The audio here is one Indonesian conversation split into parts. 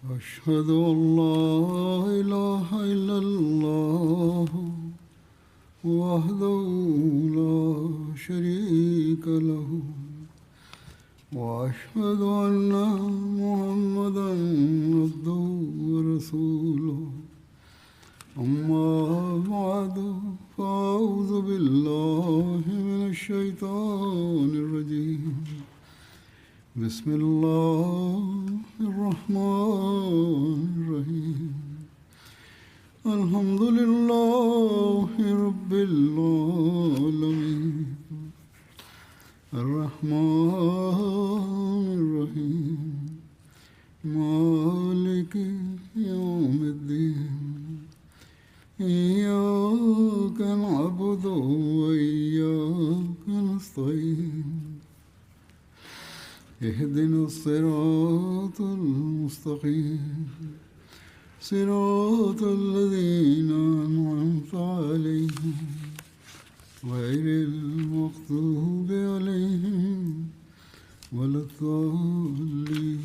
أشهد أن لا إله إلا الله وحده لا شريك له وأشهد أن محمدا عبده ورسوله أما بعد فأعوذ بالله من الشيطان الرجيم بسم الله الرحمن الرحيم الحمد لله رب العالمين الرحمن الرحيم مالك يوم الدين إياك نعبد وإياك نستعين اهدنا الصراط المستقيم صراط الذين أنعمت عليهم غير المغضوب عليهم ولا الضالين.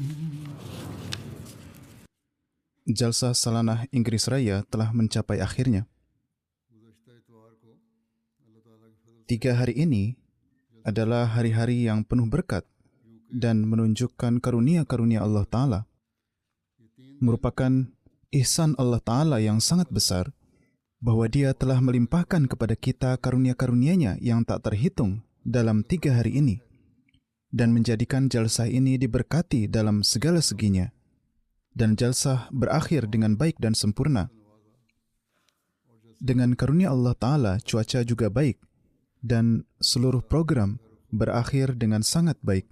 Jalsah Salanah Inggris Raya telah mencapai akhirnya. 3 hari ini adalah hari-hari yang penuh berkat dan menunjukkan karunia-karunia Allah Ta'ala. Merupakan ihsan Allah Ta'ala yang sangat besar, bahwa Dia telah melimpahkan kepada kita karunia-karunia-Nya yang tak terhitung dalam 3 hari ini, dan menjadikan jalsah ini diberkati dalam segala seginya, dan jalsah berakhir dengan baik dan sempurna. Dengan karunia Allah Ta'ala, cuaca juga baik, dan seluruh program berakhir dengan sangat baik.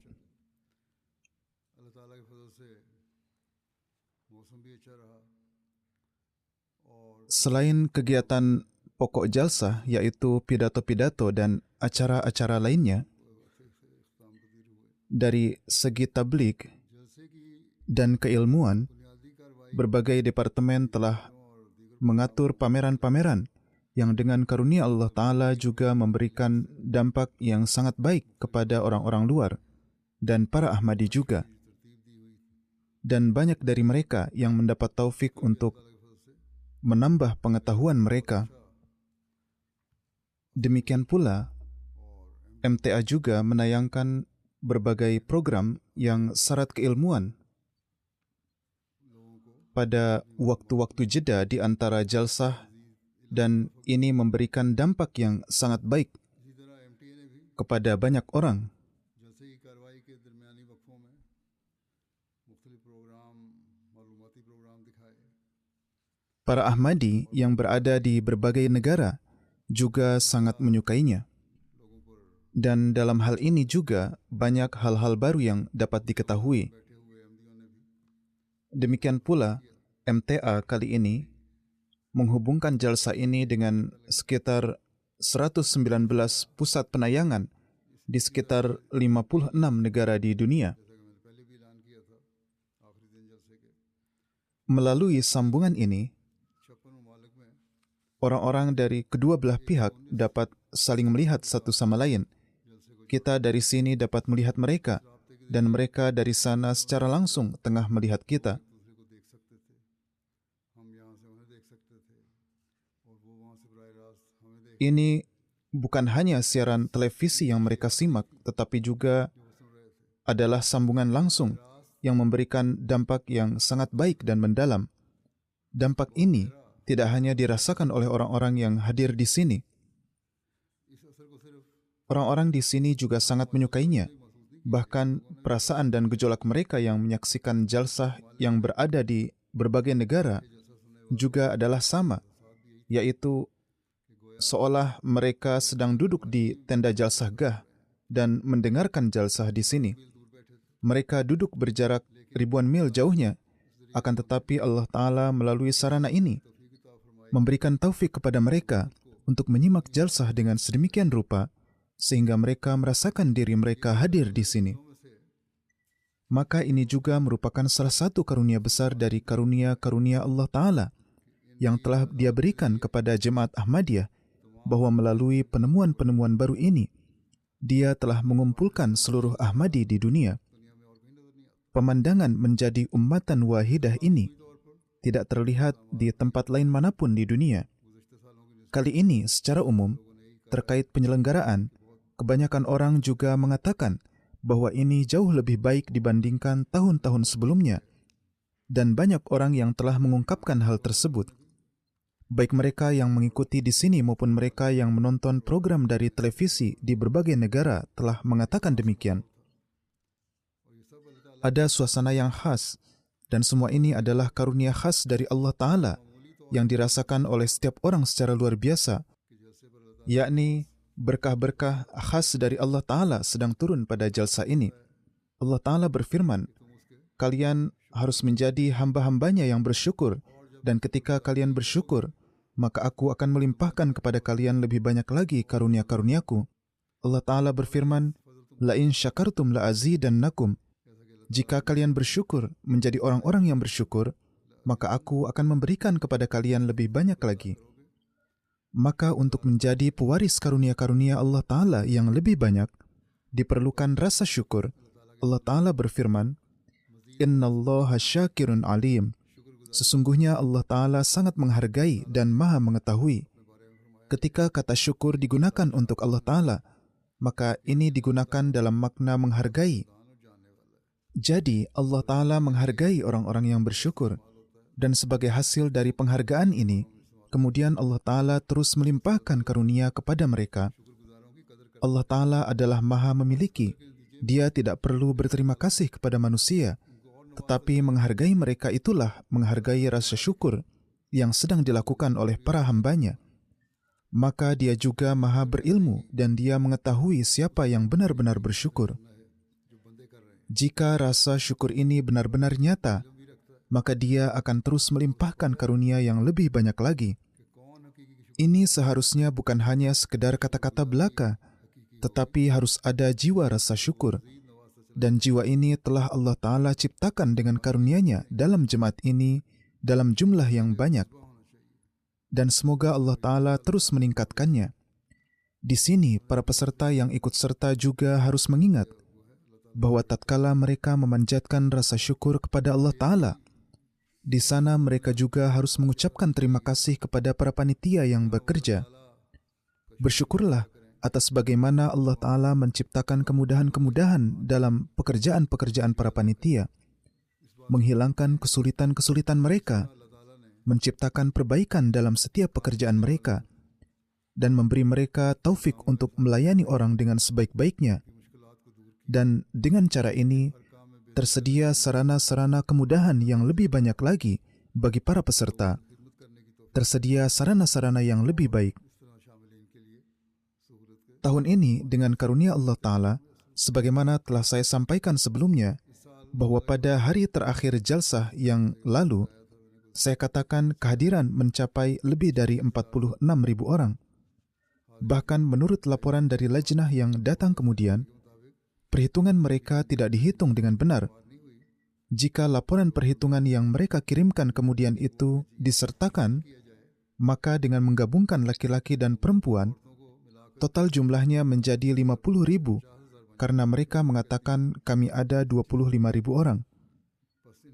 Selain kegiatan pokok jalsah, yaitu pidato-pidato dan acara-acara lainnya, dari segi tabligh dan keilmuan, berbagai departemen telah mengatur pameran-pameran yang dengan karunia Allah Ta'ala juga memberikan dampak yang sangat baik kepada orang-orang luar dan para Ahmadi juga. Dan banyak dari mereka yang mendapat taufik untuk menambah pengetahuan mereka. Demikian pula, MTA juga menayangkan berbagai program yang syarat keilmuan pada waktu-waktu jeda di antara jalsah, dan ini memberikan dampak yang sangat baik kepada banyak orang. Para Ahmadi yang berada di berbagai negara juga sangat menyukainya. Dan dalam hal ini juga banyak hal-hal baru yang dapat diketahui. Demikian pula, MTA kali ini menghubungkan jalsah ini dengan sekitar 119 pusat penayangan di sekitar 56 negara di dunia. Melalui sambungan ini, orang-orang dari kedua belah pihak dapat saling melihat satu sama lain. Kita dari sini dapat melihat mereka, dan mereka dari sana secara langsung tengah melihat kita. Ini bukan hanya siaran televisi yang mereka simak, tetapi juga adalah sambungan langsung yang memberikan dampak yang sangat baik dan mendalam. Dampak ini tidak hanya dirasakan oleh orang-orang yang hadir di sini. Orang-orang di sini juga sangat menyukainya. Bahkan perasaan dan gejolak mereka yang menyaksikan jalsah yang berada di berbagai negara juga adalah sama, yaitu seolah mereka sedang duduk di tenda jalsah gah dan mendengarkan jalsah di sini. Mereka duduk berjarak ribuan mil jauhnya, akan tetapi Allah Ta'ala melalui sarana ini memberikan taufik kepada mereka untuk menyimak jalsah dengan sedemikian rupa, sehingga mereka merasakan diri mereka hadir di sini. Maka ini juga merupakan salah satu karunia besar dari karunia-karunia Allah Ta'ala yang telah Dia berikan kepada Jemaat Ahmadiyah, bahwa melalui penemuan-penemuan baru ini, Dia telah mengumpulkan seluruh Ahmadi di dunia. pemandangan menjadi ummatan wahidah ini tidak terlihat di tempat lain manapun di dunia. Kali ini secara umum, terkait penyelenggaraan, kebanyakan orang juga mengatakan bahwa ini jauh lebih baik dibandingkan tahun-tahun sebelumnya, dan banyak orang yang telah mengungkapkan hal tersebut. Baik mereka yang mengikuti di sini maupun mereka yang menonton program dari televisi di berbagai negara telah mengatakan demikian. Ada suasana yang khas, dan semua ini adalah karunia khas dari Allah Ta'ala yang dirasakan oleh setiap orang secara luar biasa, yakni berkah-berkah khas dari Allah Ta'ala sedang turun pada jalsa ini. Allah Ta'ala berfirman, kalian harus menjadi hamba-hambanya yang bersyukur, dan ketika kalian bersyukur, maka aku akan melimpahkan kepada kalian lebih banyak lagi karunia-karuniaku. Allah Ta'ala berfirman, la'in syakartum la'azidannakum. Jika kalian bersyukur, menjadi orang-orang yang bersyukur, maka aku akan memberikan kepada kalian lebih banyak lagi. Maka untuk menjadi pewaris karunia-karunia Allah Ta'ala yang lebih banyak, diperlukan rasa syukur. Allah Ta'ala berfirman, Innallaha syakirun alim. Sesungguhnya Allah Ta'ala sangat menghargai dan maha mengetahui. Ketika kata syukur digunakan untuk Allah Ta'ala, maka ini digunakan dalam makna menghargai. Jadi Allah Ta'ala menghargai orang-orang yang bersyukur, dan sebagai hasil dari penghargaan ini, kemudian Allah Ta'ala terus melimpahkan karunia kepada mereka. Allah Ta'ala adalah maha memiliki. Dia tidak perlu berterima kasih kepada manusia, tetapi menghargai mereka itulah menghargai rasa syukur yang sedang dilakukan oleh para hambanya. Maka dia juga maha berilmu dan dia mengetahui siapa yang benar-benar bersyukur. Jika rasa syukur ini benar-benar nyata, maka dia akan terus melimpahkan karunia yang lebih banyak lagi. Ini seharusnya bukan hanya sekedar kata-kata belaka, tetapi harus ada jiwa rasa syukur. Dan jiwa ini telah Allah Ta'ala ciptakan dengan karunia-Nya dalam jemaat ini dalam jumlah yang banyak. Dan semoga Allah Ta'ala terus meningkatkannya. Di sini, para peserta yang ikut serta juga harus mengingat bahwa tatkala mereka memanjatkan rasa syukur kepada Allah Ta'ala, di sana mereka juga harus mengucapkan terima kasih kepada para panitia yang bekerja. Bersyukurlah atas bagaimana Allah Ta'ala menciptakan kemudahan-kemudahan dalam pekerjaan-pekerjaan para panitia, menghilangkan kesulitan-kesulitan mereka, menciptakan perbaikan dalam setiap pekerjaan mereka, dan memberi mereka taufik untuk melayani orang dengan sebaik-baiknya. Dan dengan cara ini, tersedia sarana-sarana kemudahan yang lebih banyak lagi bagi para peserta. Tersedia sarana-sarana yang lebih baik. Tahun ini, dengan karunia Allah Ta'ala, sebagaimana telah saya sampaikan sebelumnya, bahwa pada hari terakhir jalsah yang lalu, saya katakan kehadiran mencapai lebih dari 46.000 orang. Bahkan menurut laporan dari lajnah yang datang kemudian, perhitungan mereka tidak dihitung dengan benar. Jika laporan perhitungan yang mereka kirimkan kemudian itu disertakan, maka dengan menggabungkan laki-laki dan perempuan, total jumlahnya menjadi 50.000, karena mereka mengatakan kami ada 25.000 orang.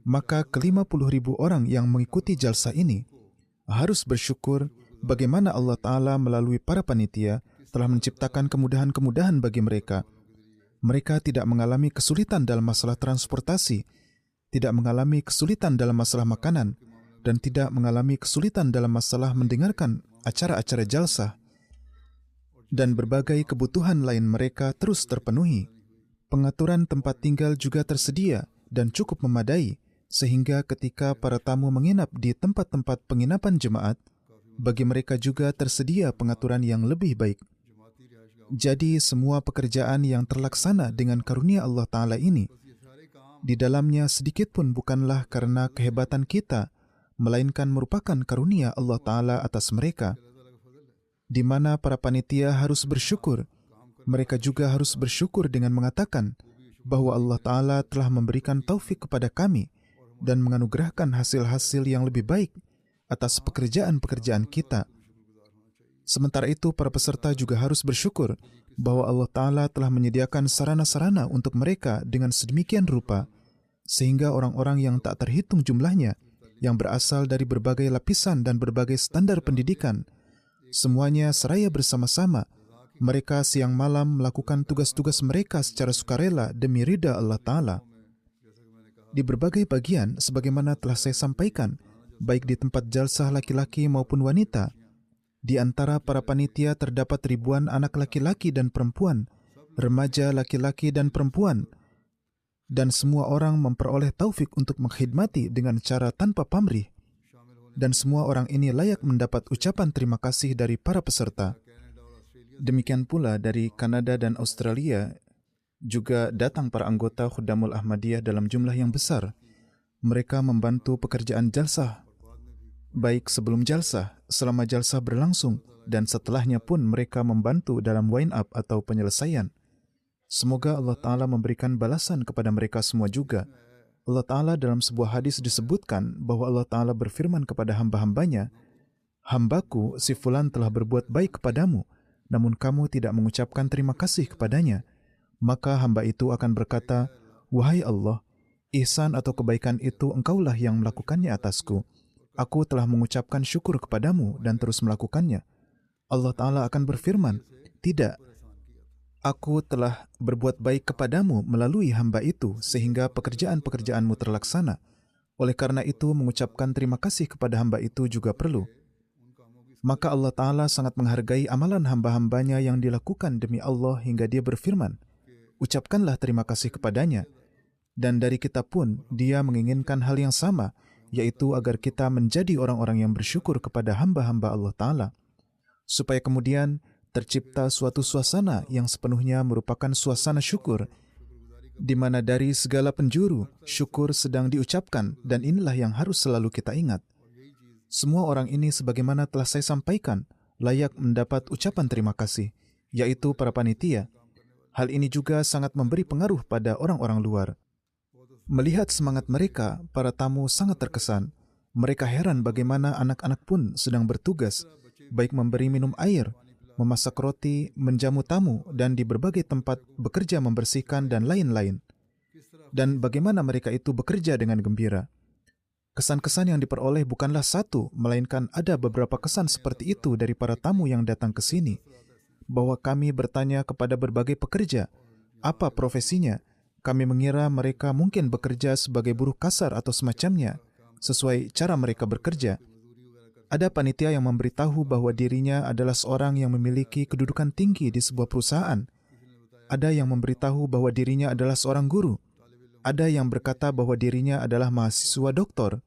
Maka ke-50.000 orang yang mengikuti jalsa ini harus bersyukur bagaimana Allah Ta'ala melalui para panitia telah menciptakan kemudahan-kemudahan bagi mereka. Mereka tidak mengalami kesulitan dalam masalah transportasi, tidak mengalami kesulitan dalam masalah makanan, dan tidak mengalami kesulitan dalam masalah mendengarkan acara-acara jalsah. Dan berbagai kebutuhan lain mereka terus terpenuhi. Pengaturan tempat tinggal juga tersedia dan cukup memadai, sehingga ketika para tamu menginap di tempat-tempat penginapan jemaat, bagi mereka juga tersedia pengaturan yang lebih baik. Jadi semua pekerjaan yang terlaksana dengan karunia Allah Ta'ala ini, di dalamnya sedikit pun bukanlah karena kehebatan kita, melainkan merupakan karunia Allah Ta'ala atas mereka. Di mana para panitia harus bersyukur, mereka juga harus bersyukur dengan mengatakan bahwa Allah Ta'ala telah memberikan taufik kepada kami dan menganugerahkan hasil-hasil yang lebih baik atas pekerjaan-pekerjaan kita. Sementara itu, para peserta juga harus bersyukur bahwa Allah Ta'ala telah menyediakan sarana-sarana untuk mereka dengan sedemikian rupa, sehingga orang-orang yang tak terhitung jumlahnya, yang berasal dari berbagai lapisan dan berbagai standar pendidikan, semuanya seraya bersama-sama, mereka siang malam melakukan tugas-tugas mereka secara sukarela demi ridha Allah Ta'ala. Di berbagai bagian, sebagaimana telah saya sampaikan, baik di tempat jalsah laki-laki maupun wanita, di antara para panitia terdapat ribuan anak laki-laki dan perempuan, remaja laki-laki dan perempuan, dan semua orang memperoleh taufik untuk mengkhidmati dengan cara tanpa pamrih. Dan semua orang ini layak mendapat ucapan terima kasih dari para peserta. Demikian pula dari Kanada dan Australia juga datang para anggota Khuddamul Ahmadiyah dalam jumlah yang besar. Mereka membantu pekerjaan jalsah, baik sebelum jalsah, selama jalsah berlangsung, dan setelahnya pun mereka membantu dalam wind up atau penyelesaian. Semoga Allah Ta'ala memberikan balasan kepada mereka semua juga. Allah Ta'ala dalam sebuah hadis disebutkan bahwa Allah Ta'ala berfirman kepada hamba-hambanya, "Hambaku, si fulan telah berbuat baik kepadamu, namun kamu tidak mengucapkan terima kasih kepadanya." Maka hamba itu akan berkata, "Wahai Allah, ihsan atau kebaikan itu engkaulah yang melakukannya atasku. Aku telah mengucapkan syukur kepadamu dan terus melakukannya." Allah Ta'ala akan berfirman, "Tidak, aku telah berbuat baik kepadamu melalui hamba itu sehingga pekerjaan-pekerjaanmu terlaksana. Oleh karena itu, mengucapkan terima kasih kepada hamba itu juga perlu." Maka Allah Ta'ala sangat menghargai amalan hamba-hambanya yang dilakukan demi Allah hingga Dia berfirman, "Ucapkanlah terima kasih kepadanya." Dan dari kita pun, Dia menginginkan hal yang sama, yaitu agar kita menjadi orang-orang yang bersyukur kepada hamba-hamba Allah Ta'ala, supaya kemudian tercipta suatu suasana yang sepenuhnya merupakan suasana syukur, di mana dari segala penjuru, syukur sedang diucapkan, dan inilah yang harus selalu kita ingat. Semua orang ini sebagaimana telah saya sampaikan, layak mendapat ucapan terima kasih, yaitu para panitia. Hal ini juga sangat memberi pengaruh pada orang-orang luar. Melihat semangat mereka, para tamu sangat terkesan. Mereka heran bagaimana anak-anak pun sedang bertugas, baik memberi minum air, memasak roti, menjamu tamu, dan di berbagai tempat bekerja membersihkan dan lain-lain. Dan bagaimana mereka itu bekerja dengan gembira. Kesan-kesan yang diperoleh bukanlah satu, melainkan ada beberapa kesan seperti itu dari para tamu yang datang ke sini. Bahwa kami bertanya kepada berbagai pekerja, apa profesinya? Kami mengira mereka mungkin bekerja sebagai buruh kasar atau semacamnya, sesuai cara mereka bekerja. Ada panitia yang memberitahu bahwa dirinya adalah seorang yang memiliki kedudukan tinggi di sebuah perusahaan. Ada yang memberitahu bahwa dirinya adalah seorang guru. Ada yang berkata bahwa dirinya adalah mahasiswa doktor.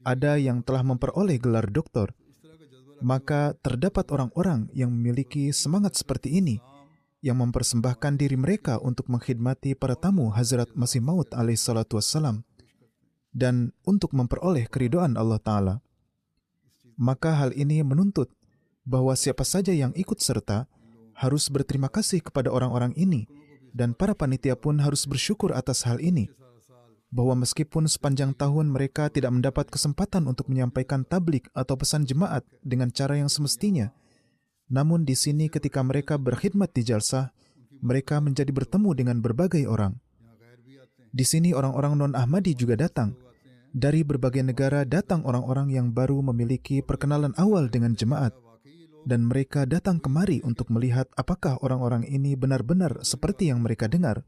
Ada yang telah memperoleh gelar doktor. Maka terdapat orang-orang yang memiliki semangat seperti ini, yang mempersembahkan diri mereka untuk mengkhidmati para tamu Hazrat Masih Maud alaihissalatu wassalam dan untuk memperoleh keridhaan Allah Ta'ala. Maka hal ini menuntut bahwa siapa saja yang ikut serta harus berterima kasih kepada orang-orang ini, dan para panitia pun harus bersyukur atas hal ini, bahwa meskipun sepanjang tahun mereka tidak mendapat kesempatan untuk menyampaikan tablik atau pesan jemaat dengan cara yang semestinya, namun di sini ketika mereka berkhidmat di jalsah, mereka menjadi bertemu dengan berbagai orang. Di sini orang-orang non-Ahmadi juga datang. Dari berbagai negara datang orang-orang yang baru memiliki perkenalan awal dengan jemaat. Dan mereka datang kemari untuk melihat apakah orang-orang ini benar-benar seperti yang mereka dengar.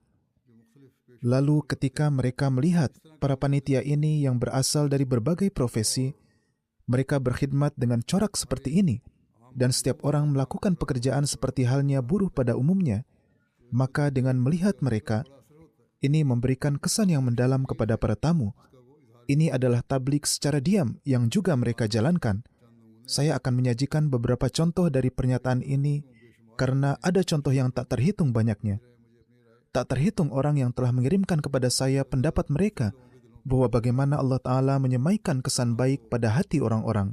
Lalu ketika mereka melihat para panitia ini yang berasal dari berbagai profesi, mereka berkhidmat dengan corak seperti ini, dan setiap orang melakukan pekerjaan seperti halnya buruh pada umumnya, maka dengan melihat mereka, ini memberikan kesan yang mendalam kepada para tamu. Ini adalah tablik secara diam yang juga mereka jalankan. Saya akan menyajikan beberapa contoh dari pernyataan ini karena ada contoh yang tak terhitung banyaknya. Tak terhitung orang yang telah mengirimkan kepada saya pendapat mereka bahwa bagaimana Allah Ta'ala menyemaikan kesan baik pada hati orang-orang.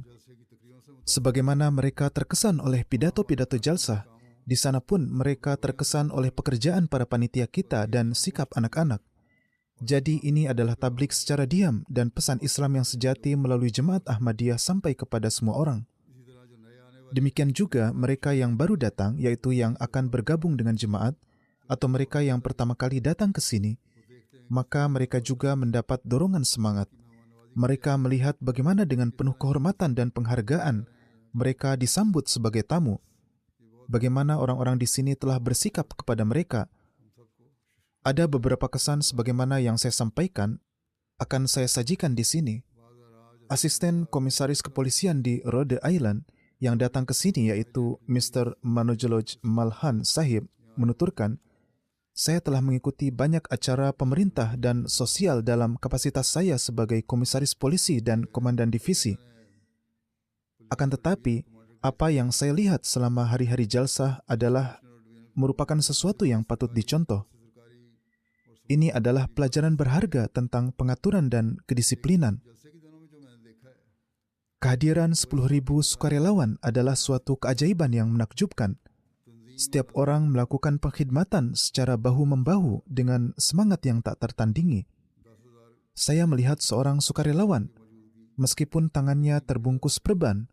Sebagaimana mereka terkesan oleh pidato-pidato jalsah, di sana pun mereka terkesan oleh pekerjaan para panitia kita dan sikap anak-anak. Jadi ini adalah tablik secara diam dan pesan Islam yang sejati melalui jemaat Ahmadiyah sampai kepada semua orang. Demikian juga mereka yang baru datang, yaitu yang akan bergabung dengan jemaat, atau mereka yang pertama kali datang ke sini, maka mereka juga mendapat dorongan semangat. Mereka melihat bagaimana dengan penuh kehormatan dan penghargaan mereka disambut sebagai tamu. Bagaimana orang-orang di sini telah bersikap kepada mereka. Ada beberapa kesan sebagaimana yang saya sampaikan akan saya sajikan di sini. Asisten Komisaris Kepolisian di Rhode Island yang datang ke sini yaitu Mr. Manojloj Malhan Sahib menuturkan, saya telah mengikuti banyak acara pemerintah dan sosial dalam kapasitas saya sebagai Komisaris Polisi dan Komandan Divisi. Akan tetapi, apa yang saya lihat selama hari-hari jalsah adalah merupakan sesuatu yang patut dicontoh. Ini adalah pelajaran berharga tentang pengaturan dan kedisiplinan. Kehadiran 10,000 sukarelawan adalah suatu keajaiban yang menakjubkan. Setiap orang melakukan pengkhidmatan secara bahu-membahu dengan semangat yang tak tertandingi. Saya melihat seorang sukarelawan, meskipun tangannya terbungkus perban,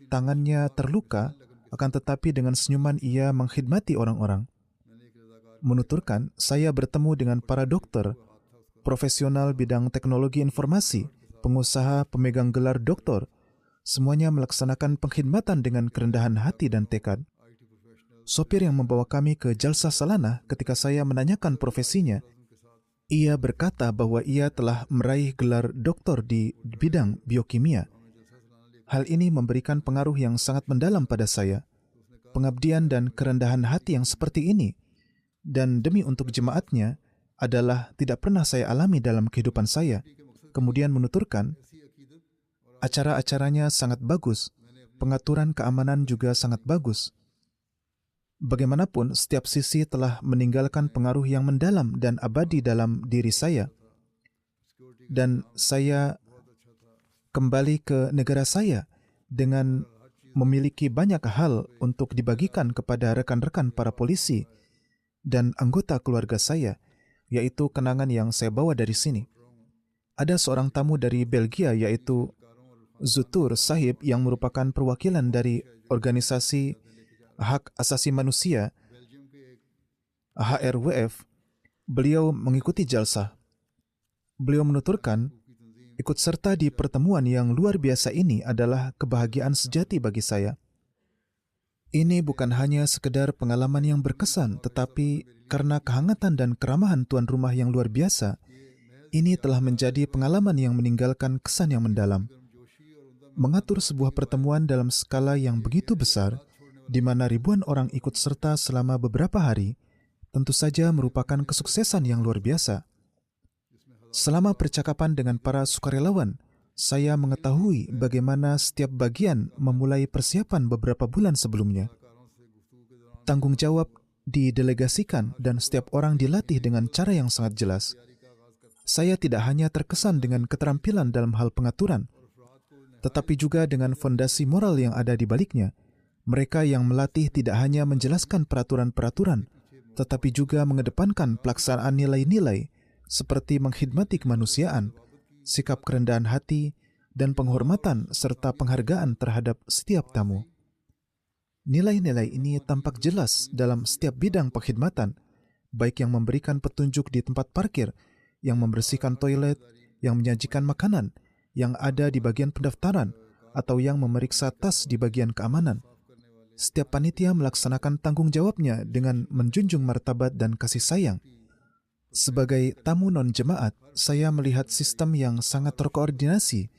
tangannya terluka, akan tetapi dengan senyuman ia mengkhidmati orang-orang. Menuturkan, saya bertemu dengan para dokter, profesional bidang teknologi informasi, pengusaha pemegang gelar doktor, semuanya melaksanakan pengkhidmatan dengan kerendahan hati dan tekad. Sopir yang membawa kami ke jalsah salanah ketika saya menanyakan profesinya, ia berkata bahwa ia telah meraih gelar doktor di bidang biokimia. Hal ini memberikan pengaruh yang sangat mendalam pada saya. Pengabdian dan kerendahan hati yang seperti ini, dan demi untuk jemaatnya, adalah tidak pernah saya alami dalam kehidupan saya. Kemudian menuturkan, acara-acaranya sangat bagus, pengaturan keamanan juga sangat bagus. Bagaimanapun, setiap sisi telah meninggalkan pengaruh yang mendalam dan abadi dalam diri saya. Dan saya kembali ke negara saya dengan memiliki banyak hal untuk dibagikan kepada rekan-rekan para polisi dan anggota keluarga saya, yaitu kenangan yang saya bawa dari sini. Ada seorang tamu dari Belgia yaitu Zutur Sahib yang merupakan perwakilan dari organisasi Hak Asasi Manusia HRWF. Beliau mengikuti jalsah. Beliau menuturkan, ikut serta di pertemuan yang luar biasa ini adalah kebahagiaan sejati bagi saya. Ini bukan hanya sekedar pengalaman yang berkesan, tetapi karena kehangatan dan keramahan tuan rumah yang luar biasa, ini telah menjadi pengalaman yang meninggalkan kesan yang mendalam. Mengatur sebuah pertemuan dalam skala yang begitu besar, di mana ribuan orang ikut serta selama beberapa hari, tentu saja merupakan kesuksesan yang luar biasa. Selama percakapan dengan para sukarelawan, saya mengetahui bagaimana setiap bagian memulai persiapan beberapa bulan sebelumnya. Tanggung jawab didelegasikan dan setiap orang dilatih dengan cara yang sangat jelas. Saya tidak hanya terkesan dengan keterampilan dalam hal pengaturan, tetapi juga dengan fondasi moral yang ada di baliknya. Mereka yang melatih tidak hanya menjelaskan peraturan-peraturan, tetapi juga mengedepankan pelaksanaan nilai-nilai seperti mengkhidmati kemanusiaan, sikap kerendahan hati, dan penghormatan serta penghargaan terhadap setiap tamu. Nilai-nilai ini tampak jelas dalam setiap bidang pengkhidmatan, baik yang memberikan petunjuk di tempat parkir, yang membersihkan toilet, yang menyajikan makanan, yang ada di bagian pendaftaran, atau yang memeriksa tas di bagian keamanan. Setiap panitia melaksanakan tanggung jawabnya dengan menjunjung martabat dan kasih sayang. Sebagai tamu non-jemaat, saya melihat sistem yang sangat terkoordinasi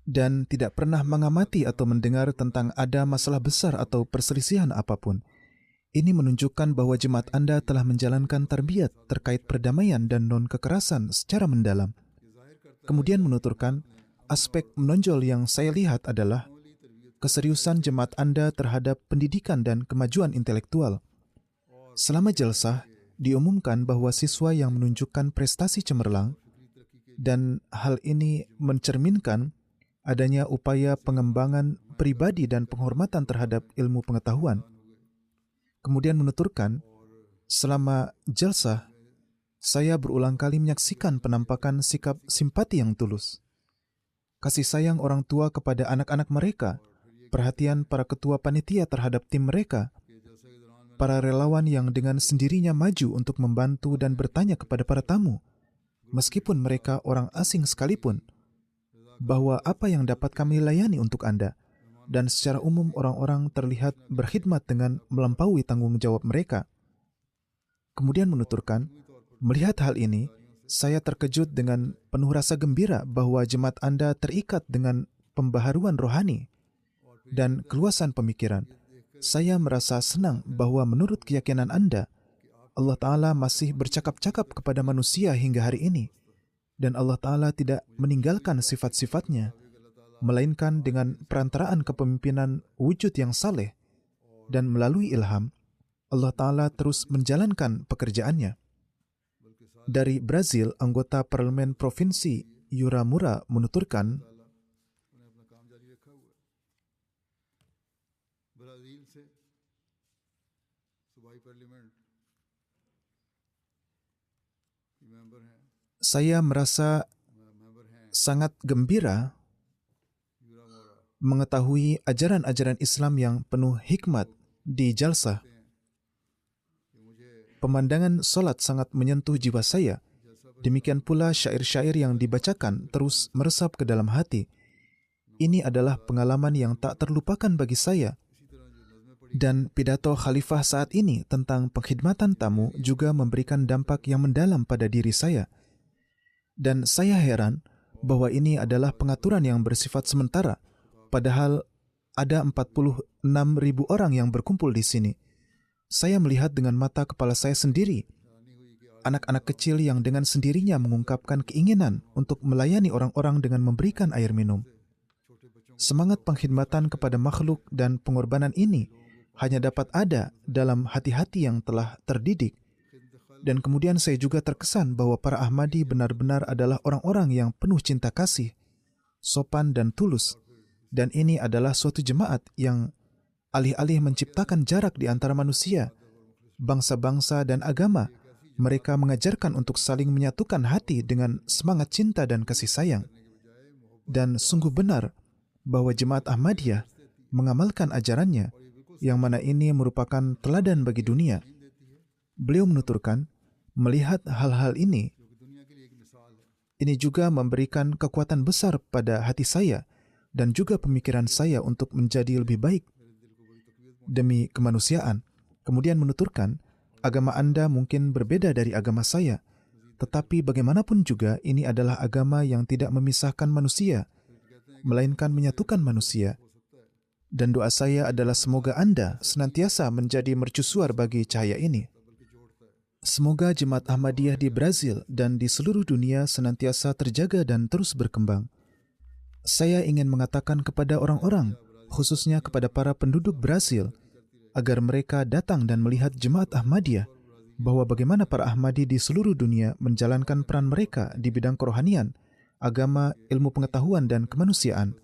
dan tidak pernah mengamati atau mendengar tentang ada masalah besar atau perselisihan apapun. Ini menunjukkan bahwa jemaat Anda telah menjalankan tarbiyat terkait perdamaian dan non-kekerasan secara mendalam. Kemudian menuturkan, aspek menonjol yang saya lihat adalah keseriusan jemaat Anda terhadap pendidikan dan kemajuan intelektual. Selama jalsah, diumumkan bahwa siswa yang menunjukkan prestasi cemerlang, dan hal ini mencerminkan adanya upaya pengembangan pribadi dan penghormatan terhadap ilmu pengetahuan. Kemudian menuturkan, selama jalsah, saya berulang kali menyaksikan penampakan sikap simpati yang tulus. Kasih sayang orang tua kepada anak-anak mereka, perhatian para ketua panitia terhadap tim mereka, para relawan yang dengan sendirinya maju untuk membantu dan bertanya kepada para tamu, meskipun mereka orang asing sekalipun, bahwa apa yang dapat kami layani untuk Anda. Dan secara umum orang-orang terlihat berkhidmat dengan melampaui tanggung jawab mereka. Kemudian menuturkan, melihat hal ini, saya terkejut dengan penuh rasa gembira bahwa jemaat Anda terikat dengan pembaharuan rohani dan keluasan pemikiran. Saya merasa senang bahwa menurut keyakinan Anda, Allah Ta'ala masih bercakap-cakap kepada manusia hingga hari ini. Dan Allah Ta'ala tidak meninggalkan sifat-sifatnya, melainkan dengan perantaraan kepemimpinan wujud yang saleh. Dan melalui ilham, Allah Ta'ala terus menjalankan pekerjaannya. Dari Brazil, anggota parlemen provinsi Yuramura menuturkan, saya merasa sangat gembira mengetahui ajaran-ajaran Islam yang penuh hikmat di jalsah. Pemandangan solat sangat menyentuh jiwa saya. Demikian pula syair-syair yang dibacakan terus meresap ke dalam hati. Ini adalah pengalaman yang tak terlupakan bagi saya. Dan pidato khalifah saat ini tentang pengkhidmatan tamu juga memberikan dampak yang mendalam pada diri saya. Dan saya heran bahwa ini adalah pengaturan yang bersifat sementara, padahal ada 46.000 orang yang berkumpul di sini. Saya melihat dengan mata kepala saya sendiri, anak-anak kecil yang dengan sendirinya mengungkapkan keinginan untuk melayani orang-orang dengan memberikan air minum. Semangat pengkhidmatan kepada makhluk dan pengorbanan ini hanya dapat ada dalam hati-hati yang telah terdidik. Dan kemudian saya juga terkesan bahwa para Ahmadi benar-benar adalah orang-orang yang penuh cinta kasih, sopan dan tulus. Dan ini adalah suatu jemaat yang alih-alih menciptakan jarak di antara manusia, bangsa-bangsa dan agama, mereka mengajarkan untuk saling menyatukan hati dengan semangat cinta dan kasih sayang. Dan sungguh benar bahwa jemaat Ahmadiyah mengamalkan ajarannya, yang mana ini merupakan teladan bagi dunia. Beliau menuturkan, melihat hal-hal ini juga memberikan kekuatan besar pada hati saya dan juga pemikiran saya untuk menjadi lebih baik demi kemanusiaan. Kemudian menuturkan, agama Anda mungkin berbeda dari agama saya, tetapi bagaimanapun juga ini adalah agama yang tidak memisahkan manusia, melainkan menyatukan manusia. Dan doa saya adalah semoga Anda senantiasa menjadi mercusuar bagi cahaya ini. Semoga jemaat Ahmadiyah di Brazil dan di seluruh dunia senantiasa terjaga dan terus berkembang. Saya ingin mengatakan kepada orang-orang, khususnya kepada para penduduk Brazil, agar mereka datang dan melihat jemaat Ahmadiyah, bahwa bagaimana para Ahmadi di seluruh dunia menjalankan peran mereka di bidang kerohanian, agama, ilmu pengetahuan, dan kemanusiaan.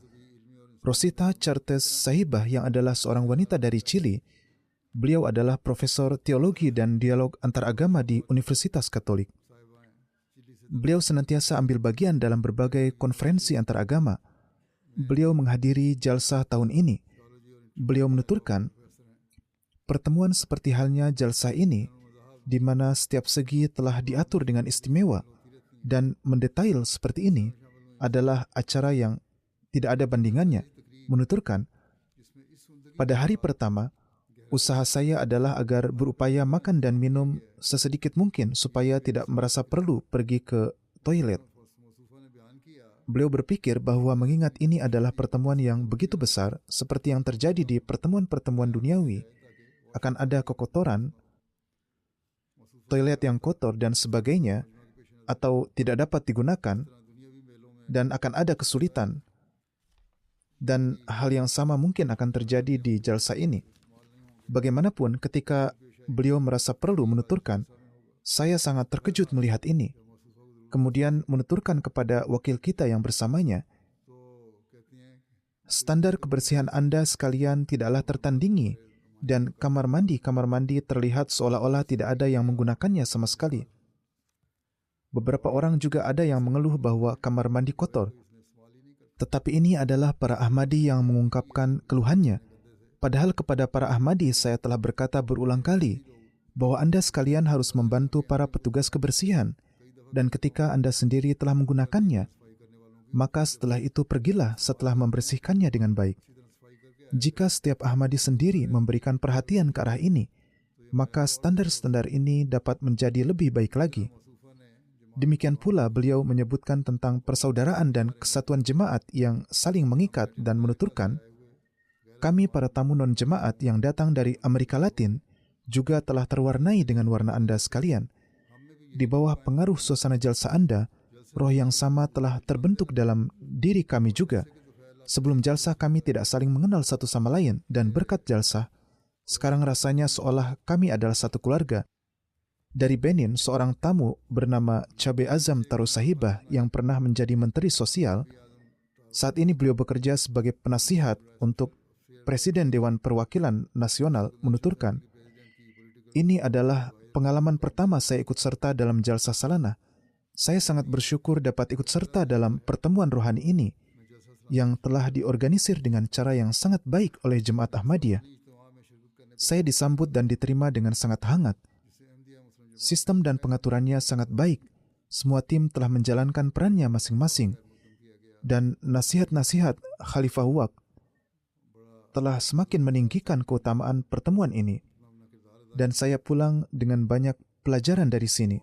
Rosita Chartes Sahibah yang adalah seorang wanita dari Chili, beliau adalah profesor teologi dan dialog antaragama di Universitas Katolik. Beliau senantiasa ambil bagian dalam berbagai konferensi antaragama. Beliau menghadiri jalsah tahun ini. Beliau menuturkan, pertemuan seperti halnya jalsah ini, di mana setiap segi telah diatur dengan istimewa dan mendetail seperti ini, adalah acara yang tidak ada bandingannya. Menuturkan, pada hari pertama, usaha saya adalah agar berupaya makan dan minum sesedikit mungkin supaya tidak merasa perlu pergi ke toilet. Beliau berpikir bahwa mengingat ini adalah pertemuan yang begitu besar, seperti yang terjadi di pertemuan-pertemuan duniawi, akan ada kekotoran, toilet yang kotor dan sebagainya, atau tidak dapat digunakan, dan akan ada kesulitan. Dan hal yang sama mungkin akan terjadi di jalsa ini. Bagaimanapun, ketika beliau merasa perlu menuturkan, saya sangat terkejut melihat ini. Kemudian menuturkan kepada wakil kita yang bersamanya, standar kebersihan Anda sekalian tidaklah tertandingi, dan kamar mandi terlihat seolah-olah tidak ada yang menggunakannya sama sekali. Beberapa orang juga ada yang mengeluh bahwa kamar mandi kotor. Tetapi ini adalah para Ahmadi yang mengungkapkan keluhannya, Padahal kepada para Ahmadi saya telah berkata berulang kali bahwa Anda sekalian harus membantu para petugas kebersihan, dan ketika Anda sendiri telah menggunakannya, maka setelah itu pergilah setelah membersihkannya dengan baik. Jika setiap Ahmadi sendiri memberikan perhatian ke arah ini, maka standar-standar ini dapat menjadi lebih baik lagi. Demikian pula beliau menyebutkan tentang persaudaraan dan kesatuan jemaat yang saling mengikat dan menuturkan, kami para tamu non-jemaat yang datang dari Amerika Latin juga telah terwarnai dengan warna Anda sekalian. Di bawah pengaruh suasana jalsa Anda, roh yang sama telah terbentuk dalam diri kami juga. Sebelum jalsa kami tidak saling mengenal satu sama lain, dan berkat jalsa, sekarang rasanya seolah kami adalah satu keluarga. Dari Benin, seorang tamu bernama Cabe Azam Tarusahibah yang pernah menjadi Menteri Sosial, saat ini beliau bekerja sebagai penasihat untuk Presiden Dewan Perwakilan Nasional, menuturkan, ini adalah pengalaman pertama saya ikut serta dalam jalsa salanah. Saya sangat bersyukur dapat ikut serta dalam pertemuan rohani ini yang telah diorganisir dengan cara yang sangat baik oleh Jemaat Ahmadiyah. Saya disambut dan diterima dengan sangat hangat. Sistem dan pengaturannya sangat baik. Semua tim telah menjalankan perannya masing-masing. Dan nasihat-nasihat Khalifah Waqt telah semakin meninggikan keutamaan pertemuan ini. Dan saya pulang dengan banyak pelajaran dari sini.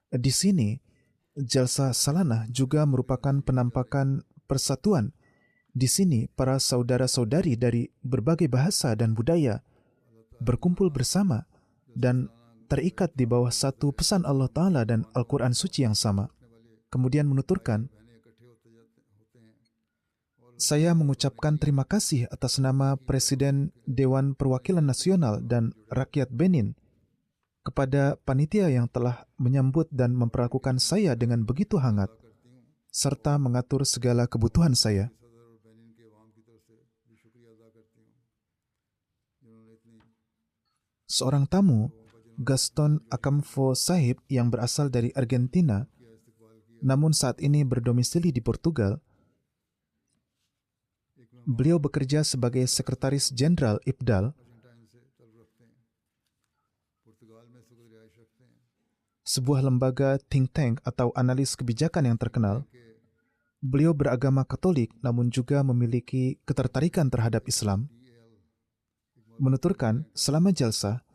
Di sini, jalsa salanah juga merupakan penampakan persatuan. Di sini, para saudara-saudari dari berbagai bahasa dan budaya berkumpul bersama dan terikat di bawah satu pesan Allah Ta'ala dan Al-Quran Suci yang sama. Kemudian menuturkan, saya mengucapkan terima kasih atas nama Presiden Dewan Perwakilan Nasional dan rakyat Benin kepada panitia yang telah menyambut dan memperlakukan saya dengan begitu hangat, serta mengatur segala kebutuhan saya. Seorang tamu, Gaston Acamfo Sahib yang berasal dari Argentina, namun saat ini berdomisili di Portugal, beliau bekerja sebagai Sekretaris Jenderal IPDAL, sebuah lembaga think tank atau analis kebijakan yang terkenal. Beliau beragama Katolik namun juga memiliki ketertarikan terhadap Islam. Menuturkan, selama jalsa,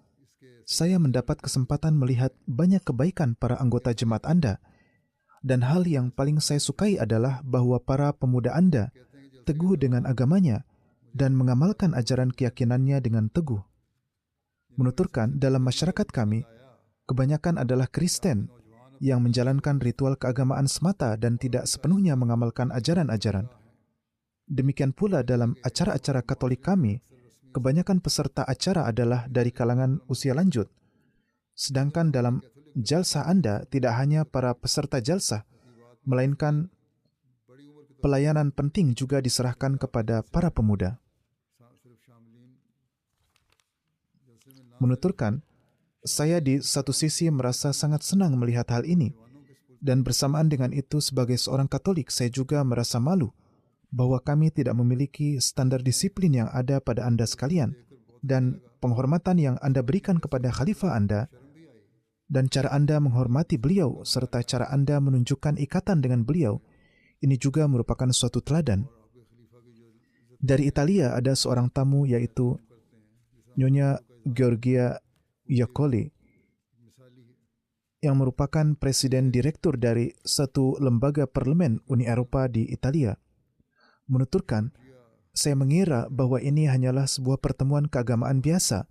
saya mendapat kesempatan melihat banyak kebaikan para anggota jemaat Anda. Dan hal yang paling saya sukai adalah bahwa para pemuda Anda teguh dengan agamanya dan mengamalkan ajaran keyakinannya dengan teguh. Menuturkan, dalam masyarakat kami, kebanyakan adalah Kristen yang menjalankan ritual keagamaan semata dan tidak sepenuhnya mengamalkan ajaran-ajaran. Demikian pula dalam acara-acara Katolik kami, kebanyakan peserta acara adalah dari kalangan usia lanjut. Sedangkan dalam jalsa Anda tidak hanya para peserta jalsa, melainkan pelayanan penting juga diserahkan kepada para pemuda. Menuturkan, saya di satu sisi merasa sangat senang melihat hal ini, dan bersamaan dengan itu sebagai seorang Katolik saya juga merasa malu bahwa kami tidak memiliki standar disiplin yang ada pada Anda sekalian, dan penghormatan yang Anda berikan kepada khalifah Anda, dan cara Anda menghormati beliau, serta cara Anda menunjukkan ikatan dengan beliau, ini juga merupakan suatu teladan. Dari Italia ada seorang tamu yaitu Nyonya Georgia Iacoli, yang merupakan Presiden Direktur dari satu lembaga parlemen Uni Eropa di Italia. Menuturkan, saya mengira bahwa ini hanyalah sebuah pertemuan keagamaan biasa,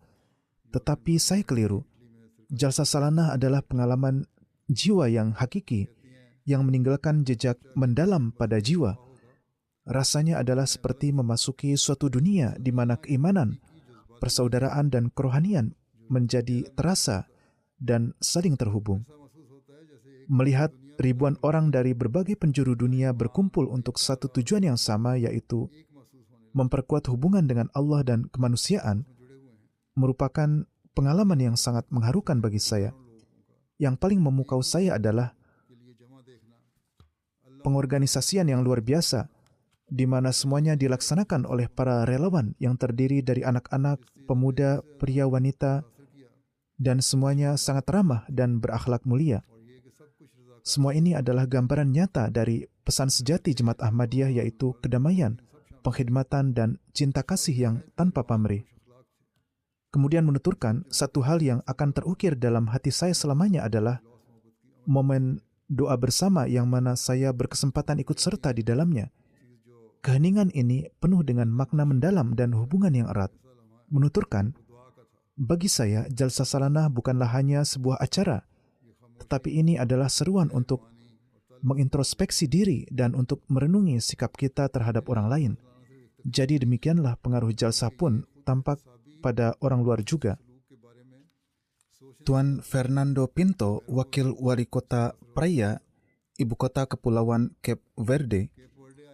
tetapi saya keliru. Jalsa salanah adalah pengalaman jiwa yang hakiki, yang meninggalkan jejak mendalam pada jiwa. Rasanya adalah seperti memasuki suatu dunia di mana keimanan, persaudaraan dan kerohanian menjadi terasa dan saling terhubung. Melihat ribuan orang dari berbagai penjuru dunia berkumpul untuk satu tujuan yang sama, yaitu memperkuat hubungan dengan Allah dan kemanusiaan, merupakan pengalaman yang sangat mengharukan bagi saya. Yang paling memukau saya adalah pengorganisasian yang luar biasa, di mana semuanya dilaksanakan oleh para relawan yang terdiri dari anak-anak, pemuda, pria, wanita, dan semuanya sangat ramah dan berakhlak mulia. Semua ini adalah gambaran nyata dari pesan sejati Jemaat Ahmadiyah, yaitu kedamaian, pengkhidmatan, dan cinta kasih yang tanpa pamrih. Kemudian menuturkan, satu hal yang akan terukir dalam hati saya selamanya adalah momen doa bersama yang mana saya berkesempatan ikut serta di dalamnya. Keheningan ini penuh dengan makna mendalam dan hubungan yang erat. Menuturkan, bagi saya, Jalsa Salanah bukanlah hanya sebuah acara, tetapi ini adalah seruan untuk mengintrospeksi diri dan untuk merenungi sikap kita terhadap orang lain. Jadi demikianlah pengaruh jalsa pun tampak pada orang luar juga. Tuan Fernando Pinto, Wakil Wali Kota Praia, Ibu Kota Kepulauan Cape Verde,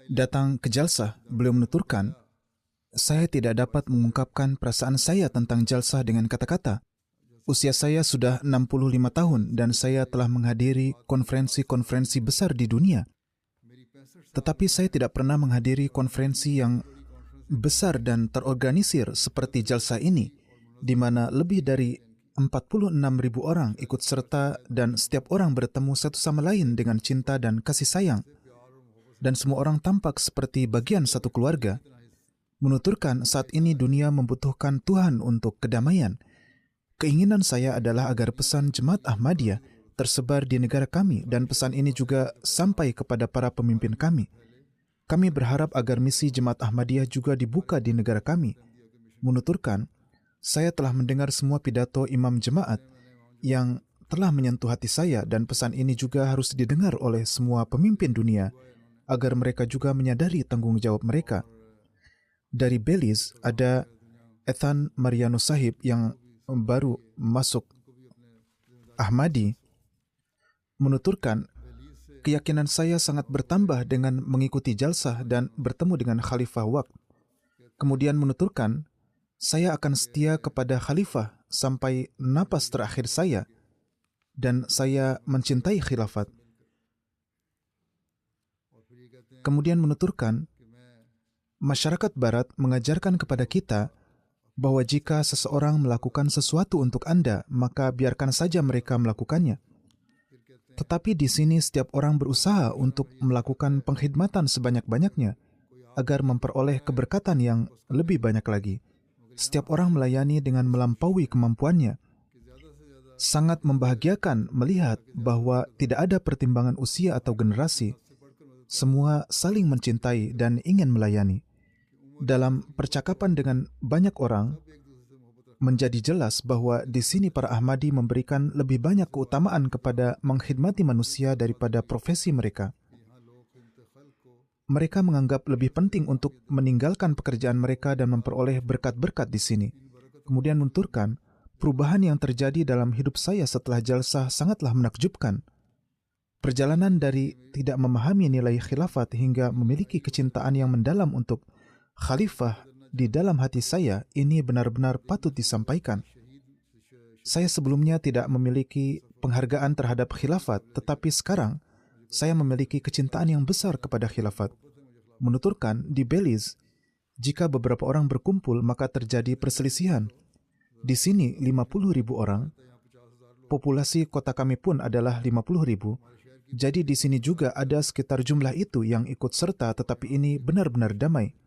datang ke jalsa. Beliau menuturkan, saya tidak dapat mengungkapkan perasaan saya tentang jalsa dengan kata-kata. Usia saya sudah 65 tahun dan saya telah menghadiri konferensi-konferensi besar di dunia. Tetapi saya tidak pernah menghadiri konferensi yang besar dan terorganisir seperti jalsa ini, di mana lebih dari 46.000 orang ikut serta dan setiap orang bertemu satu sama lain dengan cinta dan kasih sayang. Dan semua orang tampak seperti bagian satu keluarga. Menuturkan saat ini dunia membutuhkan Tuhan untuk kedamaian. Keinginan saya adalah agar pesan Jemaat Ahmadiyah tersebar di negara kami dan pesan ini juga sampai kepada para pemimpin kami. Kami berharap agar misi Jemaat Ahmadiyah juga dibuka di negara kami. Menuturkan, saya telah mendengar semua pidato imam jemaat yang telah menyentuh hati saya dan pesan ini juga harus didengar oleh semua pemimpin dunia agar mereka juga menyadari tanggung jawab mereka. Dari Belize ada Ethan Mariano Sahib yang baru masuk Ahmadi, menuturkan, keyakinan saya sangat bertambah dengan mengikuti jalsah dan bertemu dengan Khalifah Waqt. Kemudian menuturkan, saya akan setia kepada Khalifah sampai napas terakhir saya dan saya mencintai khilafat. Kemudian menuturkan, masyarakat Barat mengajarkan kepada kita bahwa jika seseorang melakukan sesuatu untuk Anda, maka biarkan saja mereka melakukannya. Tetapi di sini setiap orang berusaha untuk melakukan pengkhidmatan sebanyak-banyaknya agar memperoleh keberkatan yang lebih banyak lagi. Setiap orang melayani dengan melampaui kemampuannya. Sangat membahagiakan melihat bahwa tidak ada pertimbangan usia atau generasi. Semua saling mencintai dan ingin melayani. Dalam percakapan dengan banyak orang, menjadi jelas bahwa di sini para Ahmadi memberikan lebih banyak keutamaan kepada mengkhidmati manusia daripada profesi mereka. Mereka menganggap lebih penting untuk meninggalkan pekerjaan mereka dan memperoleh berkat-berkat di sini. Kemudian menuturkan, perubahan yang terjadi dalam hidup saya setelah jalsah sangatlah menakjubkan. Perjalanan dari tidak memahami nilai khilafat hingga memiliki kecintaan yang mendalam untuk Khalifah di dalam hati saya, ini benar-benar patut disampaikan. Saya sebelumnya tidak memiliki penghargaan terhadap khilafat, tetapi sekarang saya memiliki kecintaan yang besar kepada khilafat. Menuturkan, di Belize, jika beberapa orang berkumpul, maka terjadi perselisihan. Di sini 50.000 orang, populasi kota kami pun adalah 50.000, jadi di sini juga ada sekitar jumlah itu yang ikut serta, tetapi ini benar-benar damai.